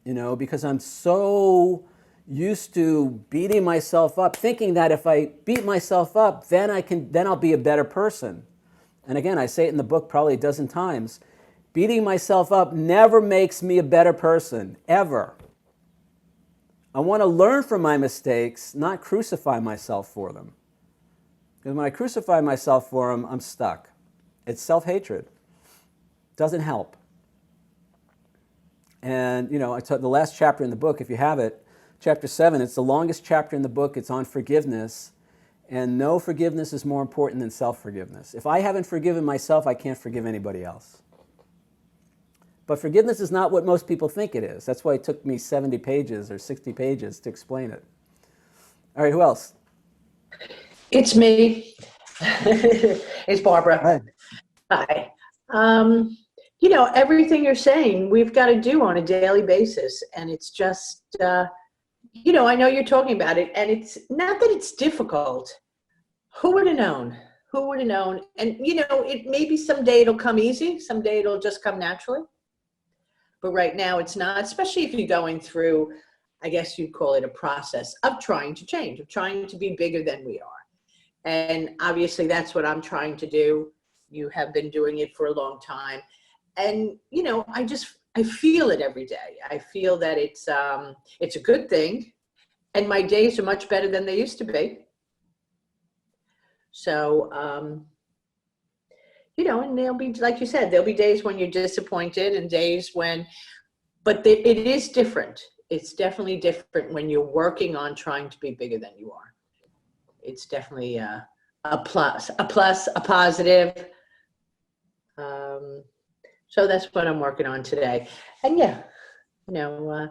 Because I'm so used to beating myself up, thinking that if I beat myself up, then I'll be a better person. And again, I say it in the book probably a dozen times. Beating myself up never makes me a better person, ever. I want to learn from my mistakes, not crucify myself for them. Because when I crucify myself for them, I'm stuck. It's self-hatred. Doesn't help. And, I taught the last chapter in the book, if you have it, chapter 7, it's the longest chapter in the book. It's on forgiveness. And no forgiveness is more important than self-forgiveness. If I haven't forgiven myself, I can't forgive anybody else. But forgiveness is not what most people think it is. That's why it took me 70 pages or 60 pages to explain it. All right, who else? It's me. It's Barbara. Hi. Hi. Everything you're saying, we've got to do on a daily basis. And it's just, I know you're talking about it. And it's not that it's difficult. Who would have known? Who would have known? And, it maybe someday it'll come easy. Someday it'll just come naturally. But right now it's not, especially if you're going through, I guess you'd call it a process of trying to change, of trying to be bigger than we are. And obviously that's what I'm trying to do. You have been doing it for a long time. And, you know, I feel it every day. I feel that it's a good thing. And my days are much better than they used to be. So, you know, and there'll be, like you said, there'll be days when you're disappointed and days when, but it is different. It's definitely different when you're working on trying to be bigger than you are. It's definitely a plus, a positive. So that's what I'm working on today. And yeah, you know,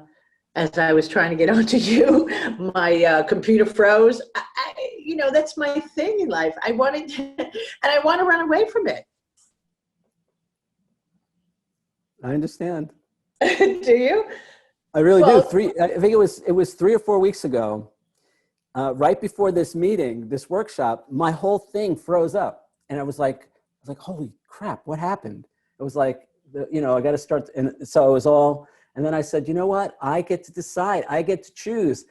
as I was trying to get onto you, my computer froze. You know, that's my thing in life. I wanted to, and I want to run away from it. I understand. Do you? I really Well, do. I think it was 3 or 4 weeks ago, right before this meeting, this workshop, my whole thing froze up. And I was like, holy crap, what happened? It was like, you know, I got to start. And so it was all, and then I said, you know what? I get to decide. I get to choose.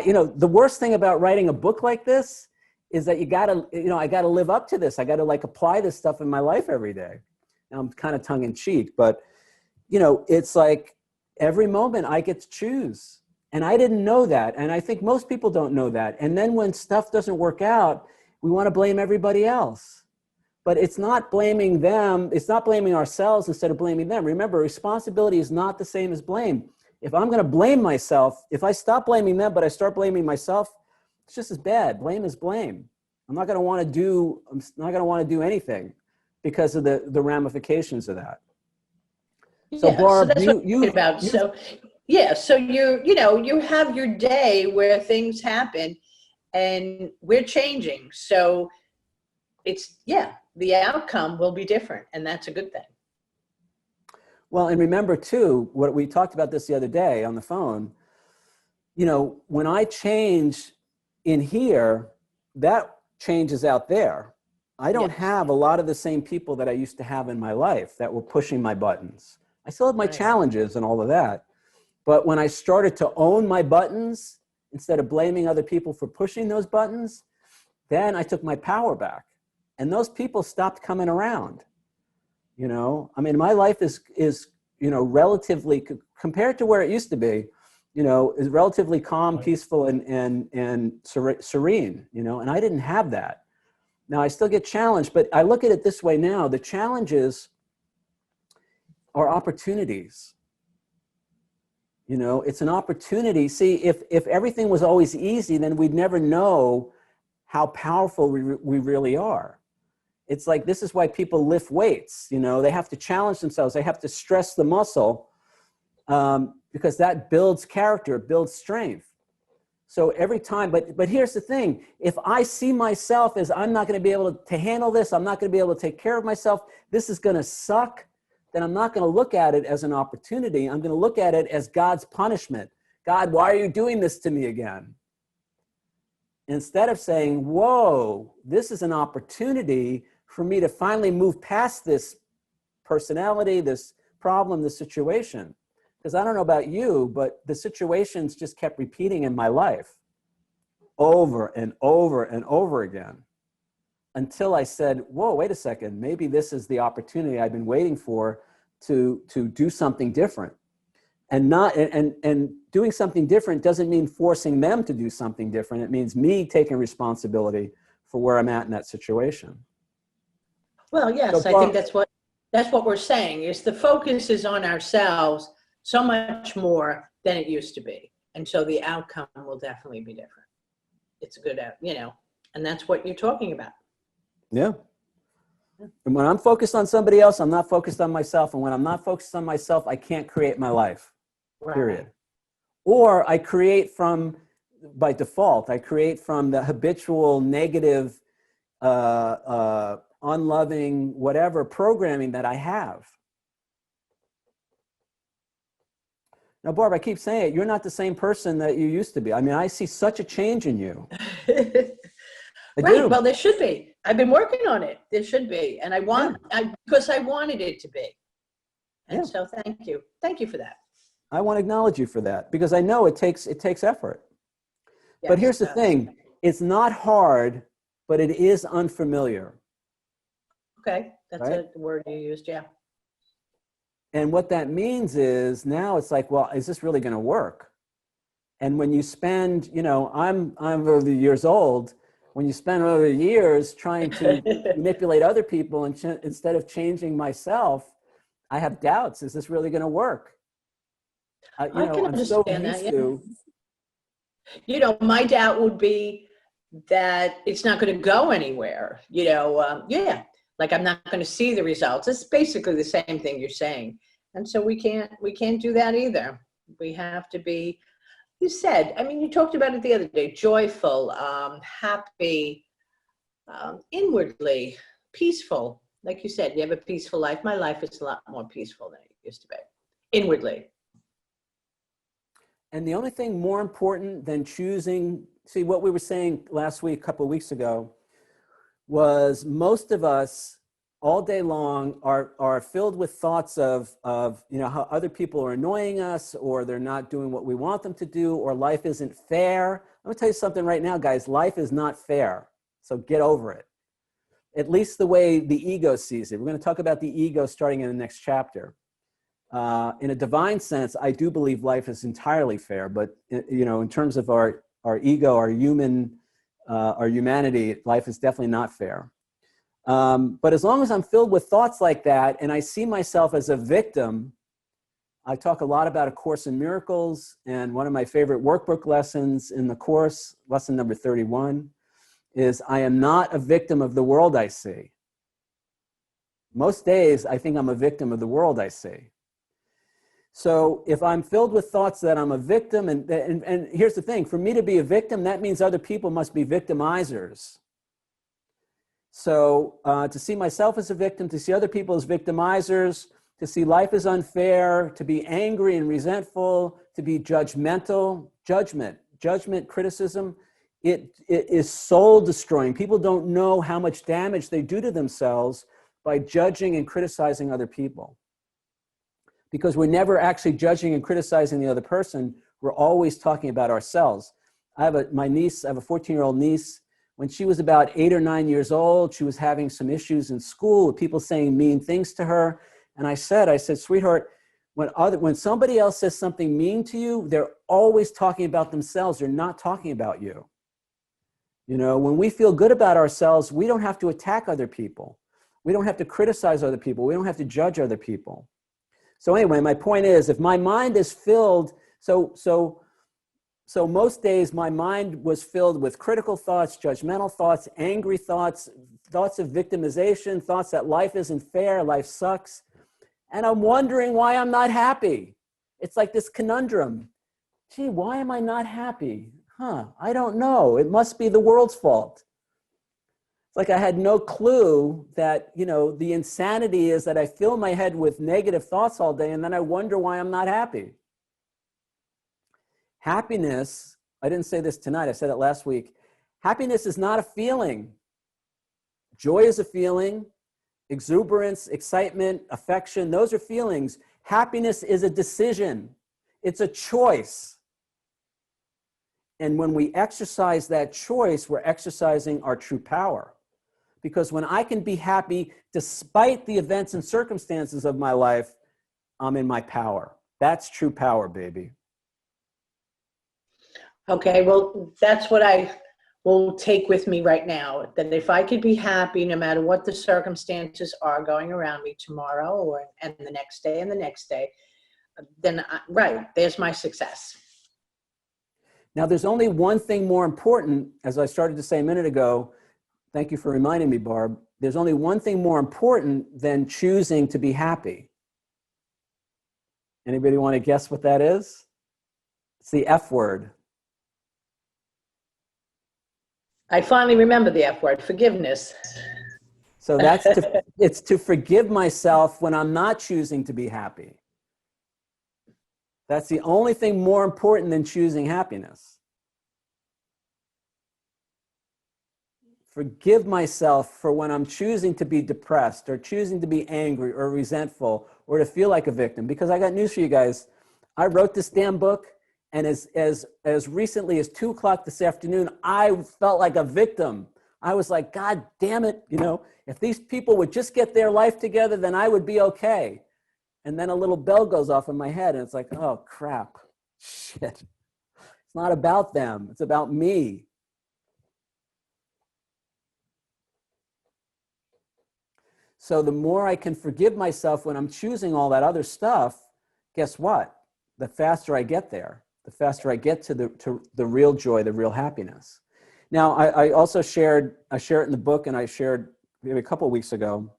You know, the worst thing about writing a book like this is that I got to live up to this. I got to like apply this stuff in my life every day. Now, I'm kind of tongue in cheek, but you know, it's like every moment I get to choose. And I didn't know that. And I think most people don't know that. And then when stuff doesn't work out, we want to blame everybody else. But it's not blaming them. It's not blaming ourselves instead of blaming them. Remember, responsibility is not the same as blame. If I'm going to blame myself, if I stop blaming them, but I start blaming myself, it's just as bad. Blame is blame. I'm not going to want to do anything because of the ramifications of that. So yeah, Barb, so that's what I'm talking about. So yeah, so you know, you have your day where things happen and we're changing. So it's, yeah, the outcome will be different, and that's a good thing. well, and remember too, what we talked about this the other day on the phone, you know, when I change in here, that changes out there. I don't Yes. have a lot of the same people that I used to have in my life that were pushing my buttons. I still have my Right. challenges and all of that. But when I started to own my buttons, instead of blaming other people for pushing those buttons, then I took my power back. And those people stopped coming around. You know, I mean, my life is you know, relatively, compared to where it used to be, you know, is relatively calm, peaceful, and serene, you know, and I didn't have that. Now, I still get challenged, but I look at it this way now. The challenges are opportunities. You know, it's an opportunity. See, if everything was always easy, then we'd never know how powerful we really are. It's like, this is why people lift weights. You know, they have to challenge themselves. They have to stress the muscle because that builds character, builds strength. So every time, but here's the thing. If I see myself as I'm not going to be able to handle this, I'm not going to be able to take care of myself, this is going to suck, then I'm not going to look at it as an opportunity. I'm going to look at it as God's punishment. God, why are you doing this to me again? Instead of saying, whoa, this is an opportunity for me to finally move past this personality, this problem, this situation. Because I don't know about you, but the situations just kept repeating in my life over and over and over again until I said, whoa, wait a second, maybe this is the opportunity I've been waiting for to do something different. And doing something different doesn't mean forcing them to do something different. It means me taking responsibility for where I'm at in that situation. Well, yes, So, I think that's what we're saying is the focus is on ourselves so much more than it used to be. And so the outcome will definitely be different. It's a good, you know, and that's what you're talking about. yeah. And when I'm focused on somebody else, I'm not focused on myself. And when I'm not focused on myself, I can't create my life, period. Right. Or I create by default, I create from the habitual negative, unloving, whatever programming that I have. Now, Barb, I keep saying it, you're not the same person that you used to be. I mean, I see such a change in you. I Right. do. Well, there should be. I've been working on it. There should be. And because I wanted it to be. And so thank you. Thank you for that. I want to acknowledge you for that because I know it takes effort. Yes, But here's the it does. thing. It's not hard but it is unfamiliar. Okay, that's Right? the word you used, yeah. And what that means is now it's like, well, is this really going to work? And when you spend, you know, I'm over the years old, when you spend over the years trying to manipulate other people and instead of changing myself, I have doubts. Is this really going to work? You I know, can I'm so understand that, used yeah. to. You know, my doubt would be that it's not going to go anywhere. You know, yeah, like I'm not going to see the results. It's basically the same thing you're saying, and so we can't do that either. We have to be. You said, I mean, you talked about it the other day. Joyful, happy, inwardly peaceful. Like you said, you have a peaceful life. My life is a lot more peaceful than it used to be. Inwardly. And the only thing more important than choosing, see what we were saying last week, a couple of weeks ago, was most of us all day long are filled with thoughts of you know, how other people are annoying us, or they're not doing what we want them to do, or life isn't fair. I'm gonna tell you something right now, guys, life is not fair. So get over it. At least the way the ego sees it. We're gonna talk about the ego starting in the next chapter. In a divine sense, I do believe life is entirely fair, but you know, in terms of our ego, our humanity, life is definitely not fair. But as long as I'm filled with thoughts like that, and I see myself as a victim, I talk a lot about A Course in Miracles, and one of my favorite workbook lessons in the course, lesson number 31, is I am not a victim of the world I see. Most days, I think I'm a victim of the world I see. So if I'm filled with thoughts that I'm a victim, and here's the thing, for me to be a victim, that means other people must be victimizers. So to see myself as a victim, to see other people as victimizers, to see life as unfair, to be angry and resentful, to be judgmental, judgment, criticism, it is soul destroying. People don't know how much damage they do to themselves by judging and criticizing other people. Because we're never actually judging and criticizing the other person. We're always talking about ourselves. I have a 14-year-old niece. When she was about 8 or 9 years old, she was having some issues in school with people saying mean things to her. And I said, sweetheart, when somebody else says something mean to you, they're always talking about themselves. They're not talking about you. You know, when we feel good about ourselves, we don't have to attack other people. We don't have to criticize other people. We don't have to judge other people. So anyway, my point is, if my mind is filled, so most days my mind was filled with critical thoughts, judgmental thoughts, angry thoughts, thoughts of victimization, thoughts that life isn't fair, life sucks. And I'm wondering why I'm not happy. It's like this conundrum. Gee, why am I not happy? I don't know. It must be the world's fault. It's like I had no clue that, you know, the insanity is that I fill my head with negative thoughts all day and then I wonder why I'm not happy. Happiness, I didn't say this tonight, I said it last week. Happiness is not a feeling. Joy is a feeling. Exuberance, excitement, affection, those are feelings. Happiness is a decision. It's a choice. And when we exercise that choice, we're exercising our true power. Because when I can be happy despite the events and circumstances of my life, I'm in my power. That's true power, baby. Okay, well, that's what I will take with me right now, that if I could be happy no matter what the circumstances are going around me tomorrow and the next day and the next day, then, right, there's my success. Now, there's only one thing more important, as I started to say a minute ago. Thank you for reminding me, Barb. There's only one thing more important than choosing to be happy. Anybody want to guess what that is? It's the F word. I finally remember the F word, forgiveness. So it's to forgive myself when I'm not choosing to be happy. That's the only thing more important than choosing happiness. Forgive myself for when I'm choosing to be depressed or choosing to be angry or resentful or to feel like a victim. Because I got news for you guys. I wrote this damn book, and as recently as 2 o'clock this afternoon, I felt like a victim. I was like, God damn it, you know, if these people would just get their life together, then I would be okay. And then a little bell goes off in my head and it's like, oh crap, shit. It's not about them, it's about me. So the more I can forgive myself when I'm choosing all that other stuff, guess what? The faster I get there, the faster I get to the real joy, the real happiness. Now, I also shared, I share it in the book, and I shared maybe a couple of weeks ago.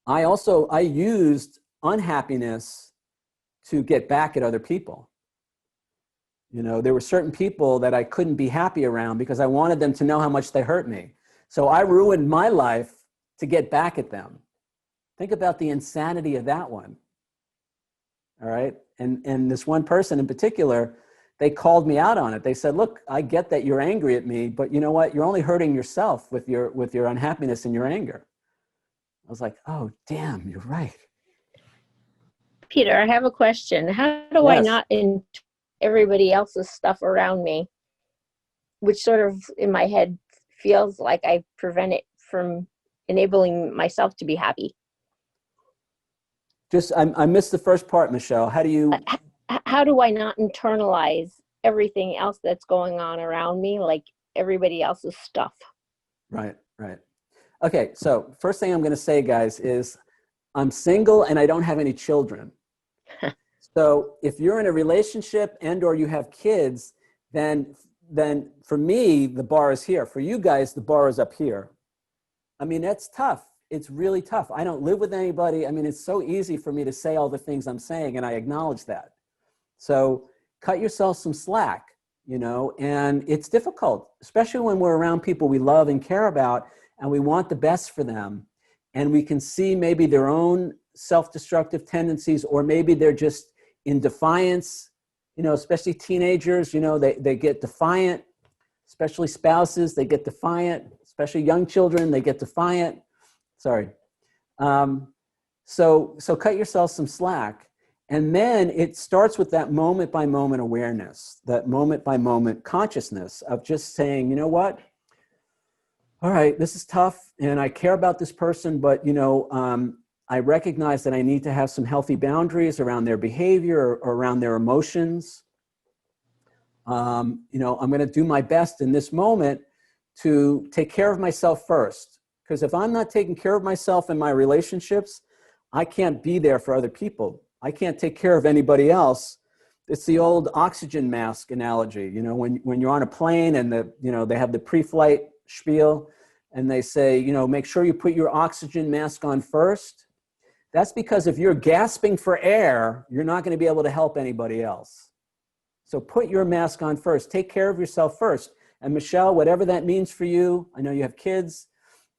I used unhappiness to get back at other people. You know, there were certain people that I couldn't be happy around because I wanted them to know how much they hurt me. So I ruined my life to get back at them. Think about the insanity of that one. All right. And this one person in particular, they called me out on it. They said, look, I get that you're angry at me, but you know what? You're only hurting yourself with your unhappiness and your anger. I was like, oh, damn, you're right. Peter, I have a question. How do I Yes. not everybody else's stuff around me, which sort of in my head feels like I prevent it from enabling myself to be happy? Just, I missed the first part, Michelle. How do you? How do I not internalize everything else that's going on around me, like everybody else's stuff? Right, right. Okay, so first thing I'm going to say, guys, is I'm single and I don't have any children. So if you're in a relationship and or you have kids, then for me, the bar is here. For you guys, the bar is up here. I mean, that's tough. It's really tough. I don't live with anybody. I mean, it's so easy for me to say all the things I'm saying, and I acknowledge that. So cut yourself some slack, you know, and it's difficult, especially when we're around people we love and care about, and we want the best for them. And we can see maybe their own self-destructive tendencies, or maybe they're just in defiance, you know, especially teenagers, you know, they get defiant, especially spouses, they get defiant, especially young children, they get defiant. Sorry. So cut yourself some slack. And then it starts with that moment by moment awareness, that moment by moment consciousness of just saying, you know what? All right, this is tough and I care about this person, but you know, I recognize that I need to have some healthy boundaries around their behavior or around their emotions. You know, I'm going to do my best in this moment to take care of myself first. Because if I'm not taking care of myself in my relationships, I can't be there for other people. I can't take care of anybody else. It's the old oxygen mask analogy. You know, when you're on a plane and they have the pre-flight spiel and they say, you know, make sure you put your oxygen mask on first. That's because if you're gasping for air, you're not going to be able to help anybody else. So put your mask on first. Take care of yourself first. And Michelle, whatever that means for you, I know you have kids,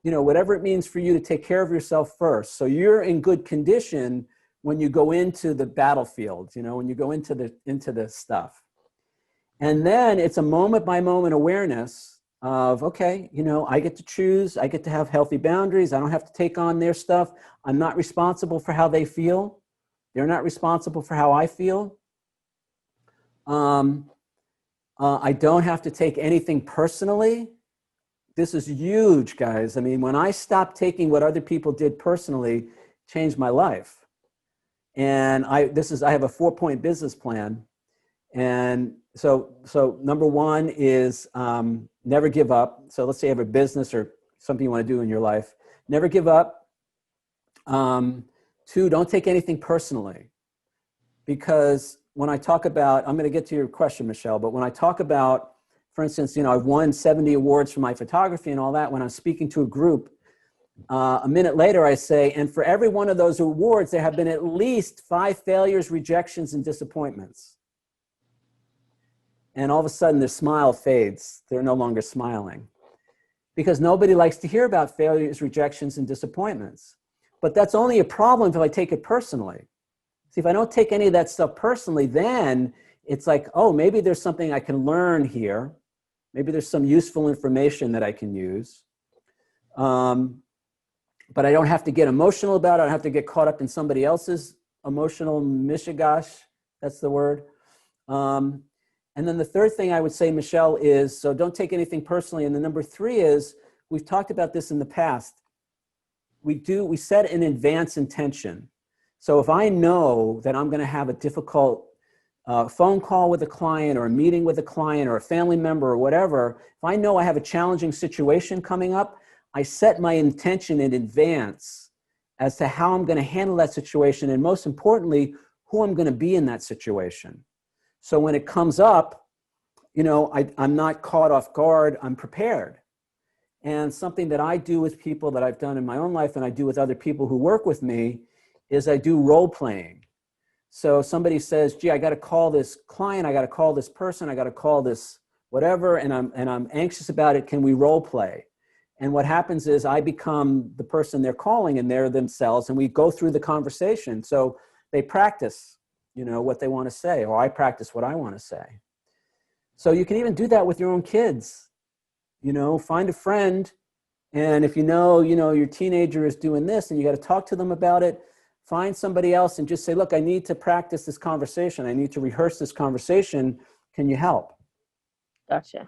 you know, whatever it means for you to take care of yourself first. So you're in good condition when you go into the battlefield, you know, when you go into the stuff. And then it's a moment by moment awareness of, okay, you know, I get to choose, I get to have healthy boundaries. I don't have to take on their stuff. I'm not responsible for how they feel. They're not responsible for how I feel. I don't have to take anything personally. This is huge, guys. I mean, when I stopped taking what other people did personally, changed my life. And I have a 4-point business plan. And so number one is never give up. So let's say you have a business or something you want to do in your life. Never give up. 2, don't take anything personally. Because when I talk about, I'm going to get to your question, Michelle, but when I talk about, for instance, you know, I've won 70 awards for my photography and all that. When I'm speaking to a group, a minute later I say, and for every one of those awards, there have been at least 5 failures, rejections, and disappointments. And all of a sudden their smile fades. They're no longer smiling. Because nobody likes to hear about failures, rejections, and disappointments. But that's only a problem if I take it personally. See, if I don't take any of that stuff personally, then it's like, oh, maybe there's something I can learn here. Maybe there's some useful information that I can use. But I don't have to get emotional about it. I don't have to get caught up in somebody else's emotional mishigash. That's the word. And then the third thing I would say, Michelle, is, so don't take anything personally. And the number 3 is, we've talked about this in the past. We set an advance intention. So if I know that I'm going to have a difficult phone call with a client or a meeting with a client or a family member or whatever, if I know I have a challenging situation coming up, I set my intention in advance as to how I'm going to handle that situation, and most importantly, who I'm going to be in that situation. So when it comes up, you know, I'm not caught off guard, I'm prepared. And something that I do with people, that I've done in my own life and I do with other people who work with me, is I do role playing. So somebody says, gee, I got to call this client, I got to call this person, I got to call this whatever, and I'm anxious about it, can we role play? And what happens is I become the person they're calling, and they're themselves, and we go through the conversation. So they practice, you know, what they want to say, or I practice what I want to say. So you can even do that with your own kids. You know, find a friend, and if you know your teenager is doing this and you got to talk to them about it, find somebody else and just say, look, I need to practice this conversation. I need to rehearse this conversation. Can you help? Gotcha.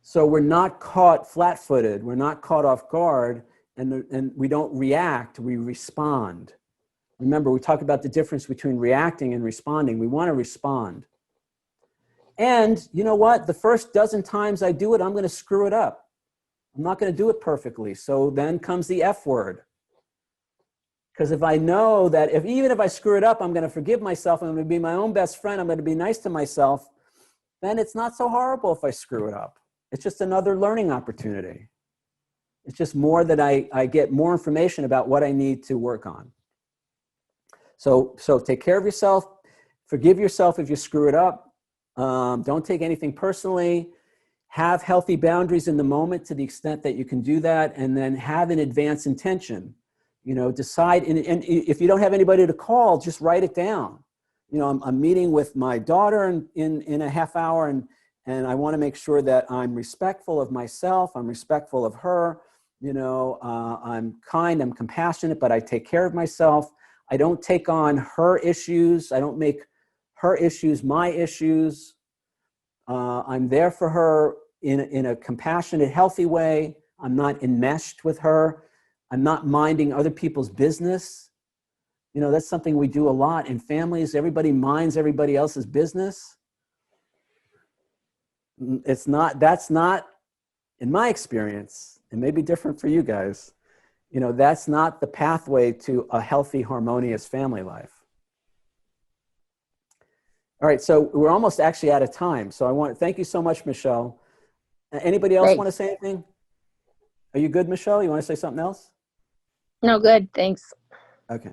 So we're not caught flat-footed. We're not caught off guard, and we don't react, we respond. Remember, we talked about the difference between reacting and responding. We want to respond. And you know what? The first dozen times I do it, I'm going to screw it up. I'm not going to do it perfectly. So then comes the F word. Because if I know that even if I screw it up, I'm going to forgive myself, I'm going to be my own best friend, I'm going to be nice to myself, then it's not so horrible if I screw it up. It's just another learning opportunity. It's just more that I get more information about what I need to work on. So take care of yourself. Forgive yourself if you screw it up. Don't take anything personally. Have healthy boundaries in the moment to the extent that you can do that, and then have an advance intention. You know, decide, and if you don't have anybody to call, just write it down. You know, I'm meeting with my daughter in a half hour, and I want to make sure that I'm respectful of myself, I'm respectful of her, you know, I'm kind, I'm compassionate, but I take care of myself. I don't take on her issues. I don't make her issues my issues. I'm there for her in a compassionate, healthy way. I'm not enmeshed with her. I'm not minding other people's business. You know, that's something we do a lot in families. Everybody minds everybody else's business. That's not, in my experience, it may be different for you guys, you know, that's not the pathway to a healthy, harmonious family life. All right, so we're almost actually out of time. So I want to thank you so much, Michelle. Anybody else Thanks. want to say anything? Are you good, Michelle? You want to say something else? No, good. Thanks. Okay.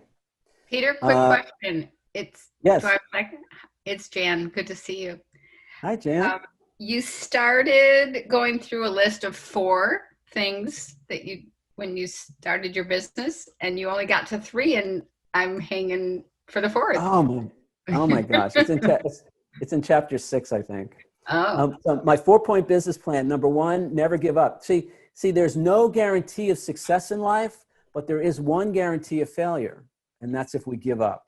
Peter, quick question. Yes. Do I have a second? It's Jan. Good to see you. Hi, Jan. You started going through a list of 4 things that when you started your business, and you only got to 3, and I'm hanging for the 4th. Oh my gosh. It's in chapter 6, I think. Oh. So my 4-point business plan, number 1, never give up. See, there's no guarantee of success in life, but there is one guarantee of failure, and that's if we give up.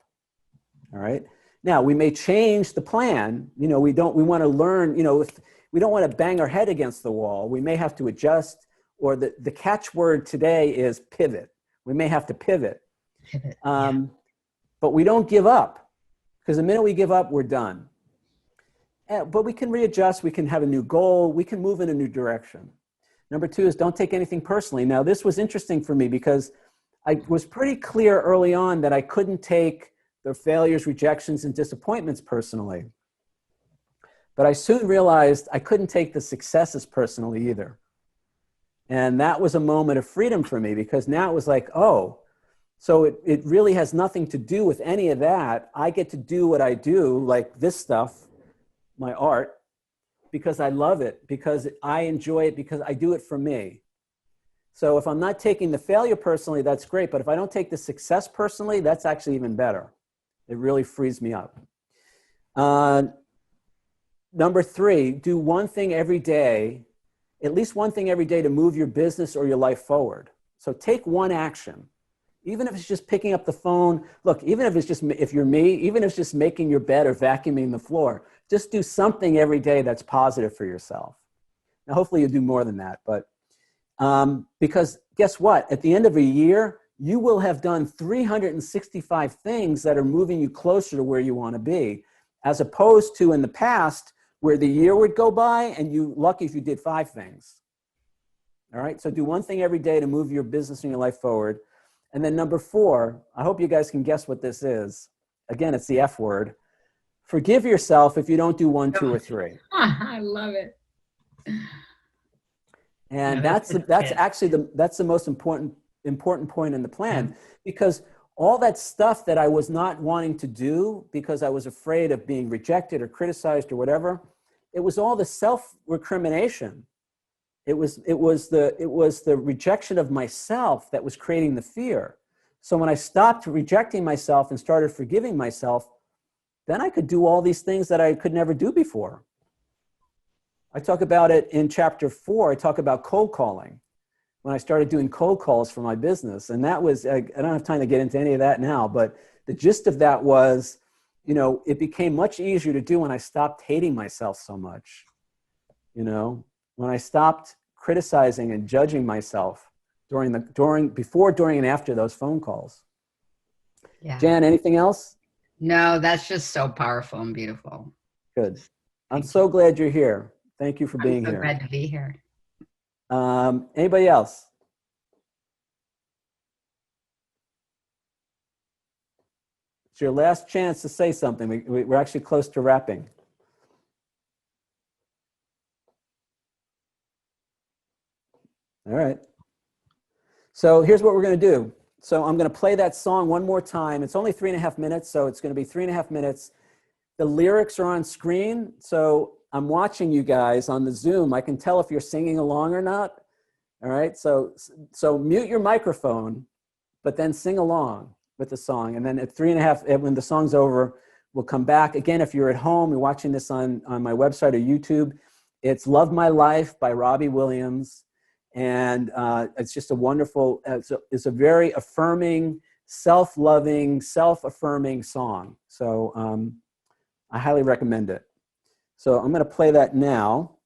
All right. Now, we may change the plan. You know, we want to learn, you know, we don't want to bang our head against the wall. We may have to adjust, or the catchword today is pivot. We may have to pivot. But we don't give up, because the minute we give up, we're done. But we can readjust. We can have a new goal. We can move in a new direction. Number 2 is don't take anything personally. Now, this was interesting for me because I was pretty clear early on that I couldn't take the failures, rejections, and disappointments personally. But I soon realized I couldn't take the successes personally either. And that was a moment of freedom for me, because now it was like, oh, so it really has nothing to do with any of that. I get to do what I do, like this stuff, my art, because I love it, because I enjoy it, because I do it for me. So if I'm not taking the failure personally, that's great. But if I don't take the success personally, that's actually even better. It really frees me up. Number 3, do one thing every day, at least one thing every day, to move your business or your life forward. So take one action. Even if it's just picking up the phone. Look, even if it's just, if you're me, even if it's just making your bed or vacuuming the floor, Just do something every day that's positive for yourself. Now, hopefully you'll do more than that, but because guess what? At the end of a year, you will have done 365 things that are moving you closer to where you want to be, as opposed to in the past where the year would go by and you lucky if you did 5 things. All right, so do one thing every day to move your business and your life forward. And then number 4, I hope you guys can guess what this is. Again, it's the F word. Forgive yourself if you don't do 1, 2, or 3. I love it. And Yeah, that's actually the most important point in the plan, because all that stuff that I was not wanting to do because I was afraid of being rejected or criticized or whatever, it was all the self-recrimination. It was the rejection of myself that was creating the fear. So when I stopped rejecting myself and started forgiving myself, then I could do all these things that I could never do before. I talk about it in chapter 4. I talk about cold calling. When I started doing cold calls for my business. And that was, I don't have time to get into any of that now, but the gist of that was, you know, it became much easier to do when I stopped hating myself so much. You know, when I stopped criticizing and judging myself before, during, and after those phone calls. Yeah. Jan, anything else? No, that's just so powerful and beautiful. Good. I'm so glad you're here. Thank you for being I'm so here. glad to be here. Anybody else? It's your last chance to say something. We're actually close to wrapping. All right. So here's what we're going to do. So I'm going to play that song one more time. It's only 3.5 minutes, so it's going to be 3.5 minutes. The lyrics are on screen, so I'm watching you guys on the Zoom. I can tell if you're singing along or not. All right, so mute your microphone, but then sing along with the song. And then at 3.5, when the song's over, we'll come back. Again, if you're at home, you're watching this on my website or YouTube, it's Love My Life by Robbie Williams. And it's just a wonderful, it's a very affirming, self-loving, self-affirming song. So I highly recommend it. So I'm going to play that now.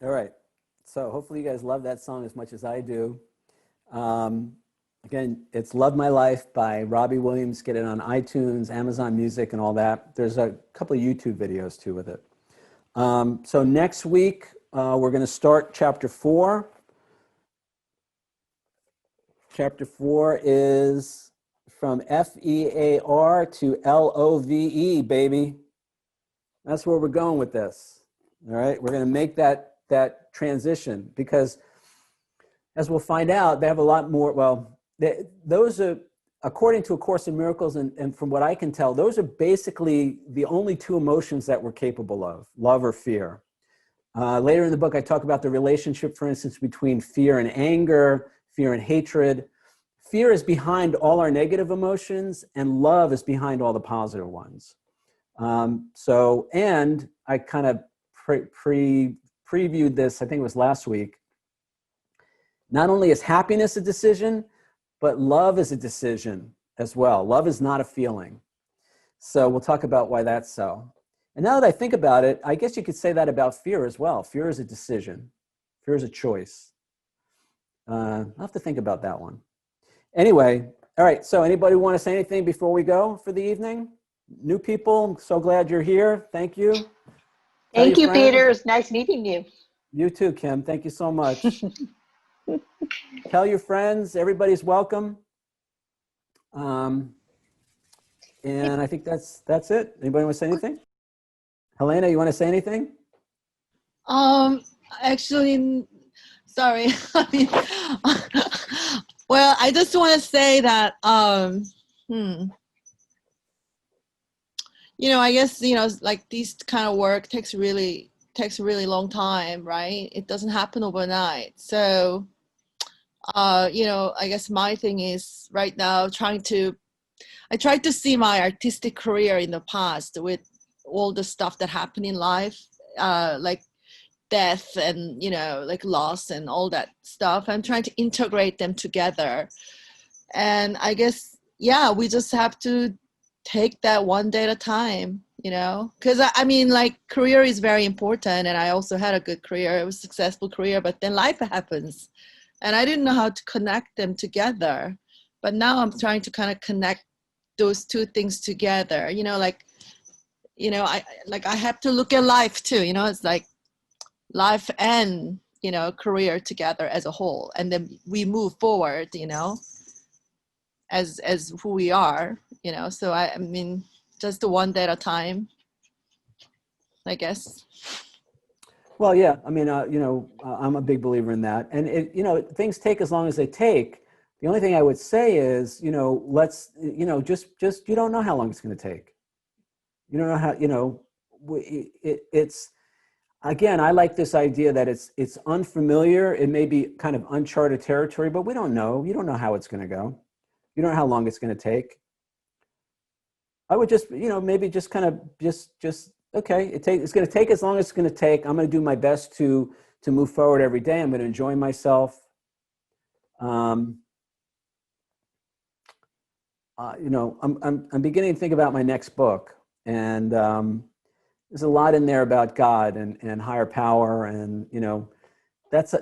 All right. So hopefully you guys love that song as much as I do. Again, it's Love My Life by Robbie Williams. Get it on iTunes, Amazon Music, and all that. There's a couple of YouTube videos too with it. So next week, we're going to start chapter 4. Chapter 4 is from FEAR to LOVE, baby. That's where we're going with this. All right, we're going to make that transition because, as we'll find out, they have a lot more. Well, those are, according to A Course in Miracles, and from what I can tell, those are basically the only 2 emotions that we're capable of: love or fear. Later in the book, I talk about the relationship, for instance, between fear and anger, fear and hatred. Fear is behind all our negative emotions, and love is behind all the positive ones. And I kind of previewed this, I think it was last week. Not only is happiness a decision, but love is a decision as well. Love is not a feeling. So we'll talk about why that's so. And now that I think about it, I guess you could say that about fear as well. Fear is a decision. Fear is a choice. I'll have to think about that one. Anyway, all right, so anybody want to say anything before we go for the evening? New people, so glad you're here. Thank you. Tell Thank your you, friends. Peter. It's nice meeting you. You too, Kim. Thank you so much. Tell your friends. Everybody's welcome. And I think that's it. Anybody want to say anything? Helena, you want to say anything? Actually, sorry. I mean, well, I just want to say that, you know, I guess, you know, like this kind of work takes a really long time, right? It doesn't happen overnight. So, you know, I guess my thing is right now I tried to see my artistic career in the past with all the stuff that happened in life, like death and, you know, like loss and all that stuff. I'm trying to integrate them together. And I guess, yeah, we just have to take that one day at a time, you know, because I mean, like, career is very important. And I also had a good career. It was a successful career, but then life happens. And I didn't know how to connect them together. But now I'm trying to kind of connect those two things together, you know, like, you know, I have to look at life too, you know, it's like life and, you know, career together as a whole. And then we move forward, you know, as who we are, you know. So I mean, just one day at a time, I guess. Well, yeah. I mean, you know, I'm a big believer in that. And, you know, things take as long as they take. The only thing I would say is, you know, let's, you know, just you don't know how long it's going to take. You don't know how, you know, it's, again, I like this idea that it's unfamiliar. It may be kind of uncharted territory, but we don't know. You don't know how it's going to go. You don't know how long it's going to take. I would just, you know, maybe just kind of just okay, it's going to take as long as it's going to take. I'm going to do my best to move forward every day. I'm going to enjoy myself. You know, I'm beginning to think about my next book, and there's a lot in there about God and higher power, and you know, that's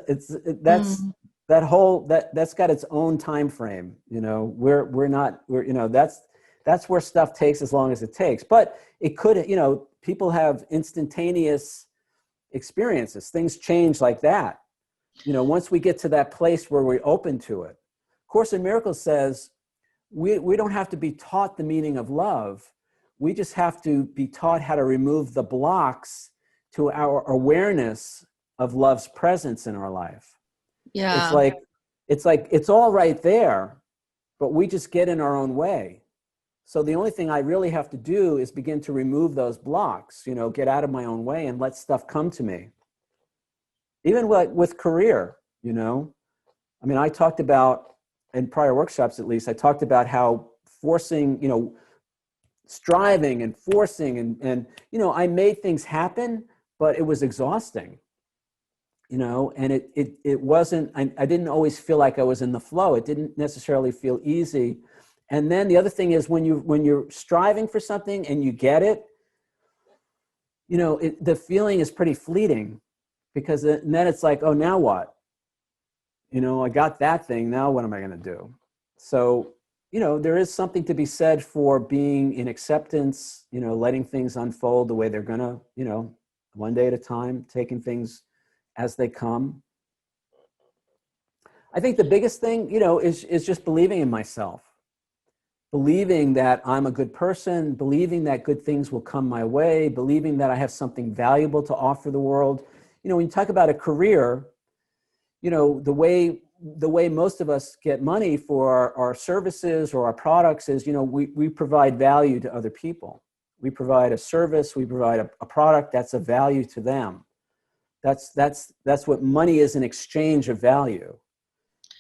got its own time frame. You know, we're you know, that's where stuff takes as long as it takes. But it could, you know, people have instantaneous experiences. Things change like that. You know, once we get to that place where we're open to it. Course in Miracles says we don't have to be taught the meaning of love. We just have to be taught how to remove the blocks to our awareness of love's presence in our life. Yeah. It's like it's all right there, but we just get in our own way. So the only thing I really have to do is begin to remove those blocks, you know, get out of my own way and let stuff come to me. Even with career, you know, I mean, I talked about, in prior workshops at least, I talked about how forcing, you know, striving and forcing and you know, I made things happen, but it was exhausting, you know, and it wasn't, I didn't always feel like I was in the flow. It didn't necessarily feel easy. And then the other thing is when you're striving for something and you get it, you know, the feeling is pretty fleeting, because then it's like, oh, now what? You know, I got that thing. Now what am I going to do? So, you know, there is something to be said for being in acceptance, you know, letting things unfold the way they're going to, you know, one day at a time, taking things as they come. I think the biggest thing, you know, is just believing in myself, believing that I'm a good person, believing that good things will come my way, believing that I have something valuable to offer the world. You know, when you talk about a career, you know, the way most of us get money for our services or our products is, you know, we provide value to other people. We provide a service, we provide a product that's of value to them. That's what money is, in exchange of value.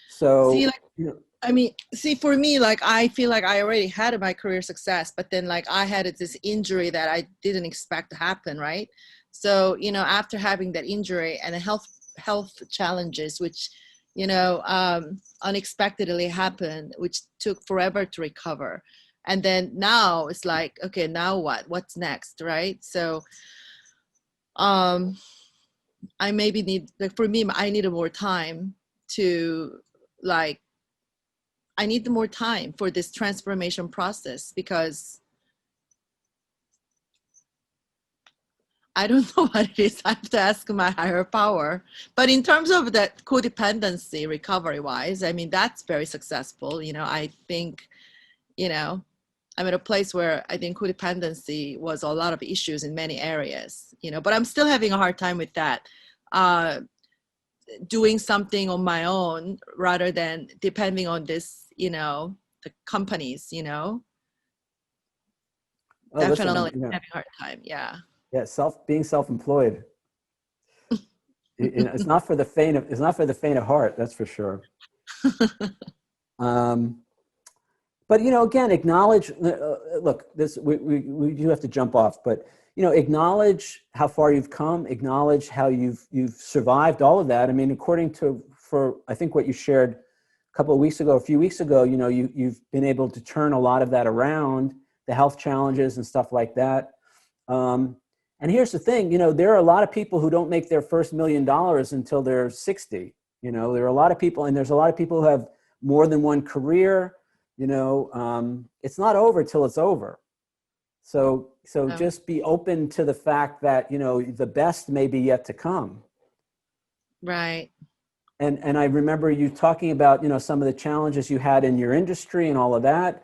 So, See, like, you know, I mean, see, for me, like, I feel like I already had my career success, but then, like, I had this injury that I didn't expect to happen, right? So, you know, after having that injury and health challenges, which, you know, unexpectedly happened, which took forever to recover. And then now it's like, okay, now what? What's next, right? So, I maybe need, like, for me, I needed more time to, like, I need more time for this transformation process, because I don't know what it is. I have to ask my higher power. But in terms of that codependency recovery wise, I mean, that's very successful. You know, I think, you know, I'm at a place where I think codependency was a lot of issues in many areas, you know, but I'm still having a hard time with that. Doing something on my own rather than depending on this, you know, the companies, you know, Oh, listen, definitely you know, having a hard time. Yeah. yeah, being self-employed. It's not for the faint of, it's not for the faint of heart, that's for sure. But you know, again, acknowledge. Look, this we do have to jump off, but you know, acknowledge how far you've come. Acknowledge how you've survived all of that. I mean, according to I think what you shared a couple of weeks ago, a few weeks ago, you know, you've been able to turn a lot of that around, the health challenges and stuff like that. And here's the thing, you know, there are a lot of people who don't make their first $1 million until they're 60. You know, there are a lot of people, and there's a lot of people who have more than one career. You know, it's not over till it's over. So just be open to the fact that, you know, the best may be yet to come. Right. And I remember you talking about, you know, some of the challenges you had in your industry and all of that.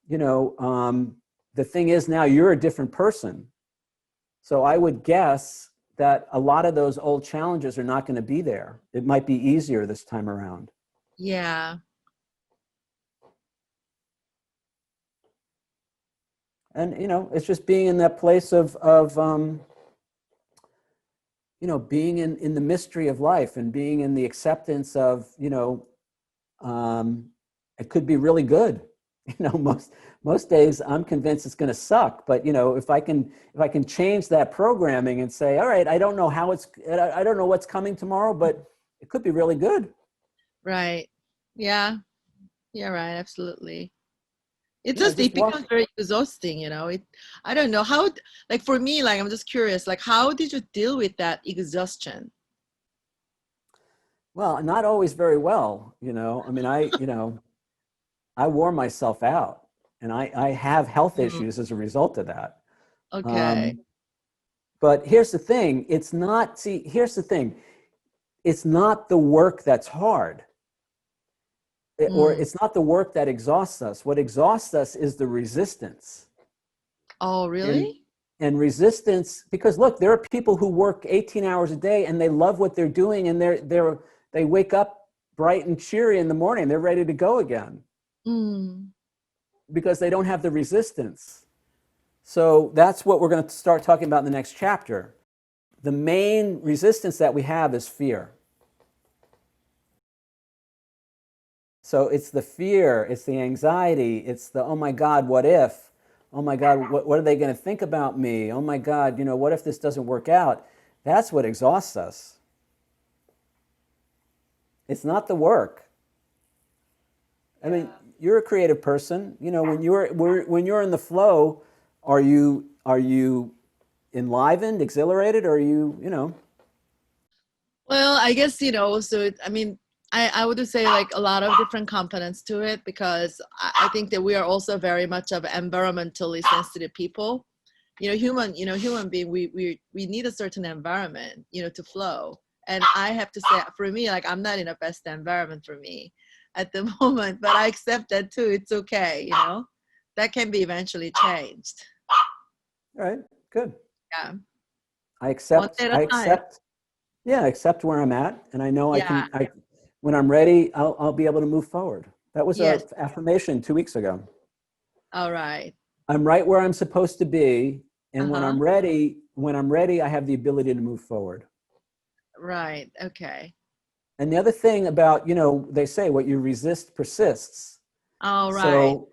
You know, the thing is now you're a different person. So I would guess that a lot of those old challenges are not going to be there. It might be easier this time around. Yeah. And, you know, it's just being in that place of you know, being in the mystery of life and being in the acceptance of, you know, it could be really good. You know, most days I'm convinced it's going to suck, but you know, if I can change that programming and say, all right, I don't know I don't know what's coming tomorrow, but it could be really good. Right. Yeah. Yeah. Right. Absolutely. It You know, just, it just walk. becomes very exhausting, you know. I don't know how, like for me, like I'm just curious, like how did you deal with that exhaustion? Well, not always very well, you know. I mean, you know, I wore myself out, and I have health issues as a result of that. Okay. But here's the thing, here's the thing. It's not the work that's hard, or it's not the work that exhausts us. What exhausts us is the resistance. Oh, really? And resistance, because look, there are people who work 18 hours a day and they love what they're doing, and they wake up bright and cheery in the morning. They're ready to go again because they don't have the resistance. So that's what we're going to start talking about in the next chapter. The main resistance that we have is fear. So it's the fear, it's the anxiety, it's the, oh my God, what if? Oh my God, what are they going to think about me? Oh my God, you know, what if this doesn't work out? That's what exhausts us. It's not the work. I mean, you're a creative person. You know, when you're in the flow, are you enlivened, exhilarated, or are you know? Well, I guess, you know, so I mean, I would say like a lot of different components to it, because I think that we are also very much of environmentally sensitive people. You know, human being, we need a certain environment, you know, to flow. And I have to say, for me, like I'm not in a best environment for me at the moment, but I accept that too. It's okay, you know, that can be eventually changed. All right, good. Yeah. I accept. One day at a time. Yeah, I accept where I'm at, and I know Yeah. when I'm ready, I'll be able to move forward. That was Yes. our affirmation 2 weeks ago. All right. I'm right where I'm supposed to be, and when Uh-huh. I'm ready, I have the ability to move forward. Right. Okay. And the other thing about, you know, they say what you resist persists. All right. So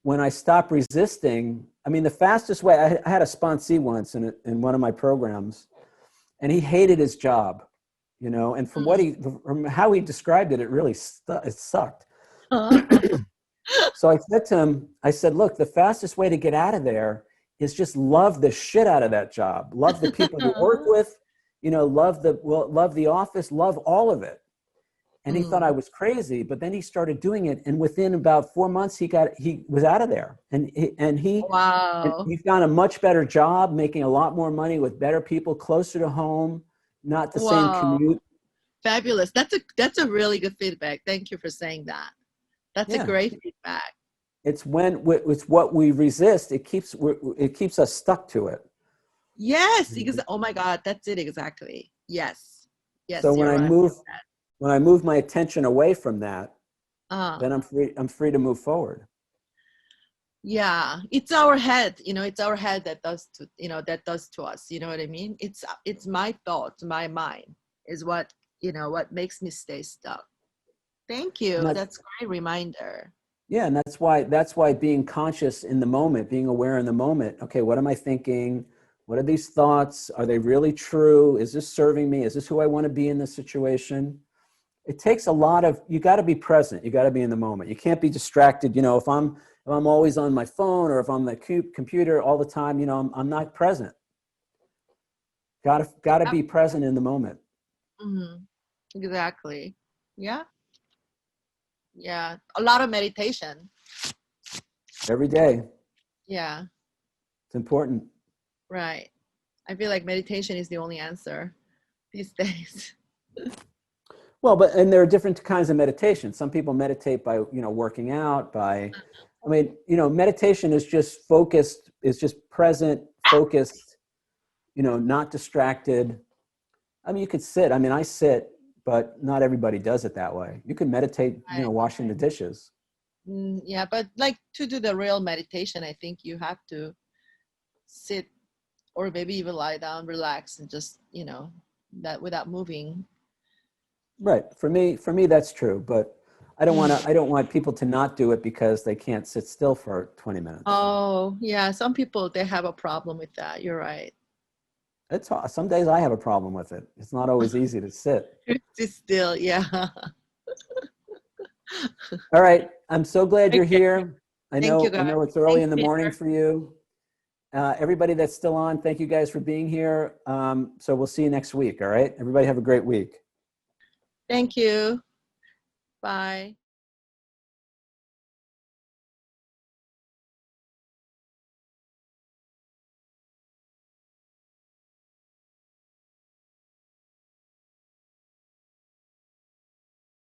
when I stop resisting, I mean, the fastest way, I had a sponsee once in one of my programs, and he hated his job, you know, and from how he described it, it really it sucked. So I said to him, I said, look, the fastest way to get out of there is just love the shit out of that job. Love the people you work with, you know, love the office, love all of it. And he thought I was crazy, but then he started doing it. And within about 4 months, he was out of there. And Wow. he found a much better job, making a lot more money with better people, closer to home, not the same Wow. commute. Fabulous. That's a really good feedback. Thank you for saying that. That's a Yeah. great feedback. It's what we resist. It keeps us stuck to it. Yes, because oh my God, that's it exactly. Yes. Yes, So you're right. when I move my attention away from that, Uh, then I'm free to move forward. yeah, it's our head, it's our head that does to us, you know what I mean? It's my thoughts, my mind is what makes me stay stuck. Thank you. That's a great reminder. Yeah, and that's why being conscious in the moment, being aware in the moment. Okay, what am I thinking? What are these thoughts? Are they really true? Is this serving me? Is this who I want to be in this situation? It takes a lot of, you got to be present. You got to be in the moment. You can't be distracted. If I'm always on my phone or if I'm on the computer all the time, I'm not present. Got to be present in the moment. Mm-hmm. Exactly. Yeah. Yeah. A lot of meditation. Every day. Yeah. It's important. Right. I feel like meditation is the only answer these days. Well, and there are different kinds of meditation. Some people meditate by, working out, meditation is just focused, is just present, focused, not distracted. You could sit. I sit, but not everybody does it that way. You can meditate, washing the dishes. Yeah, but like to do the real meditation, I think you have to sit or maybe even lie down, relax, and just, that without moving. Right. For me, that's true. But I don't want people to not do it because they can't sit still for 20 minutes. Oh, yeah. Some people, they have a problem with that. You're right. Some days I have a problem with it. It's not always easy to sit. Sit still, yeah. All right. I'm so glad you're here. I Thank you, know guys. it's early Thanks, in the morning Peter. for you. Everybody that's still on, thank you guys for being here. So we'll see you next week. All right. Everybody have a great week. Thank you. Bye.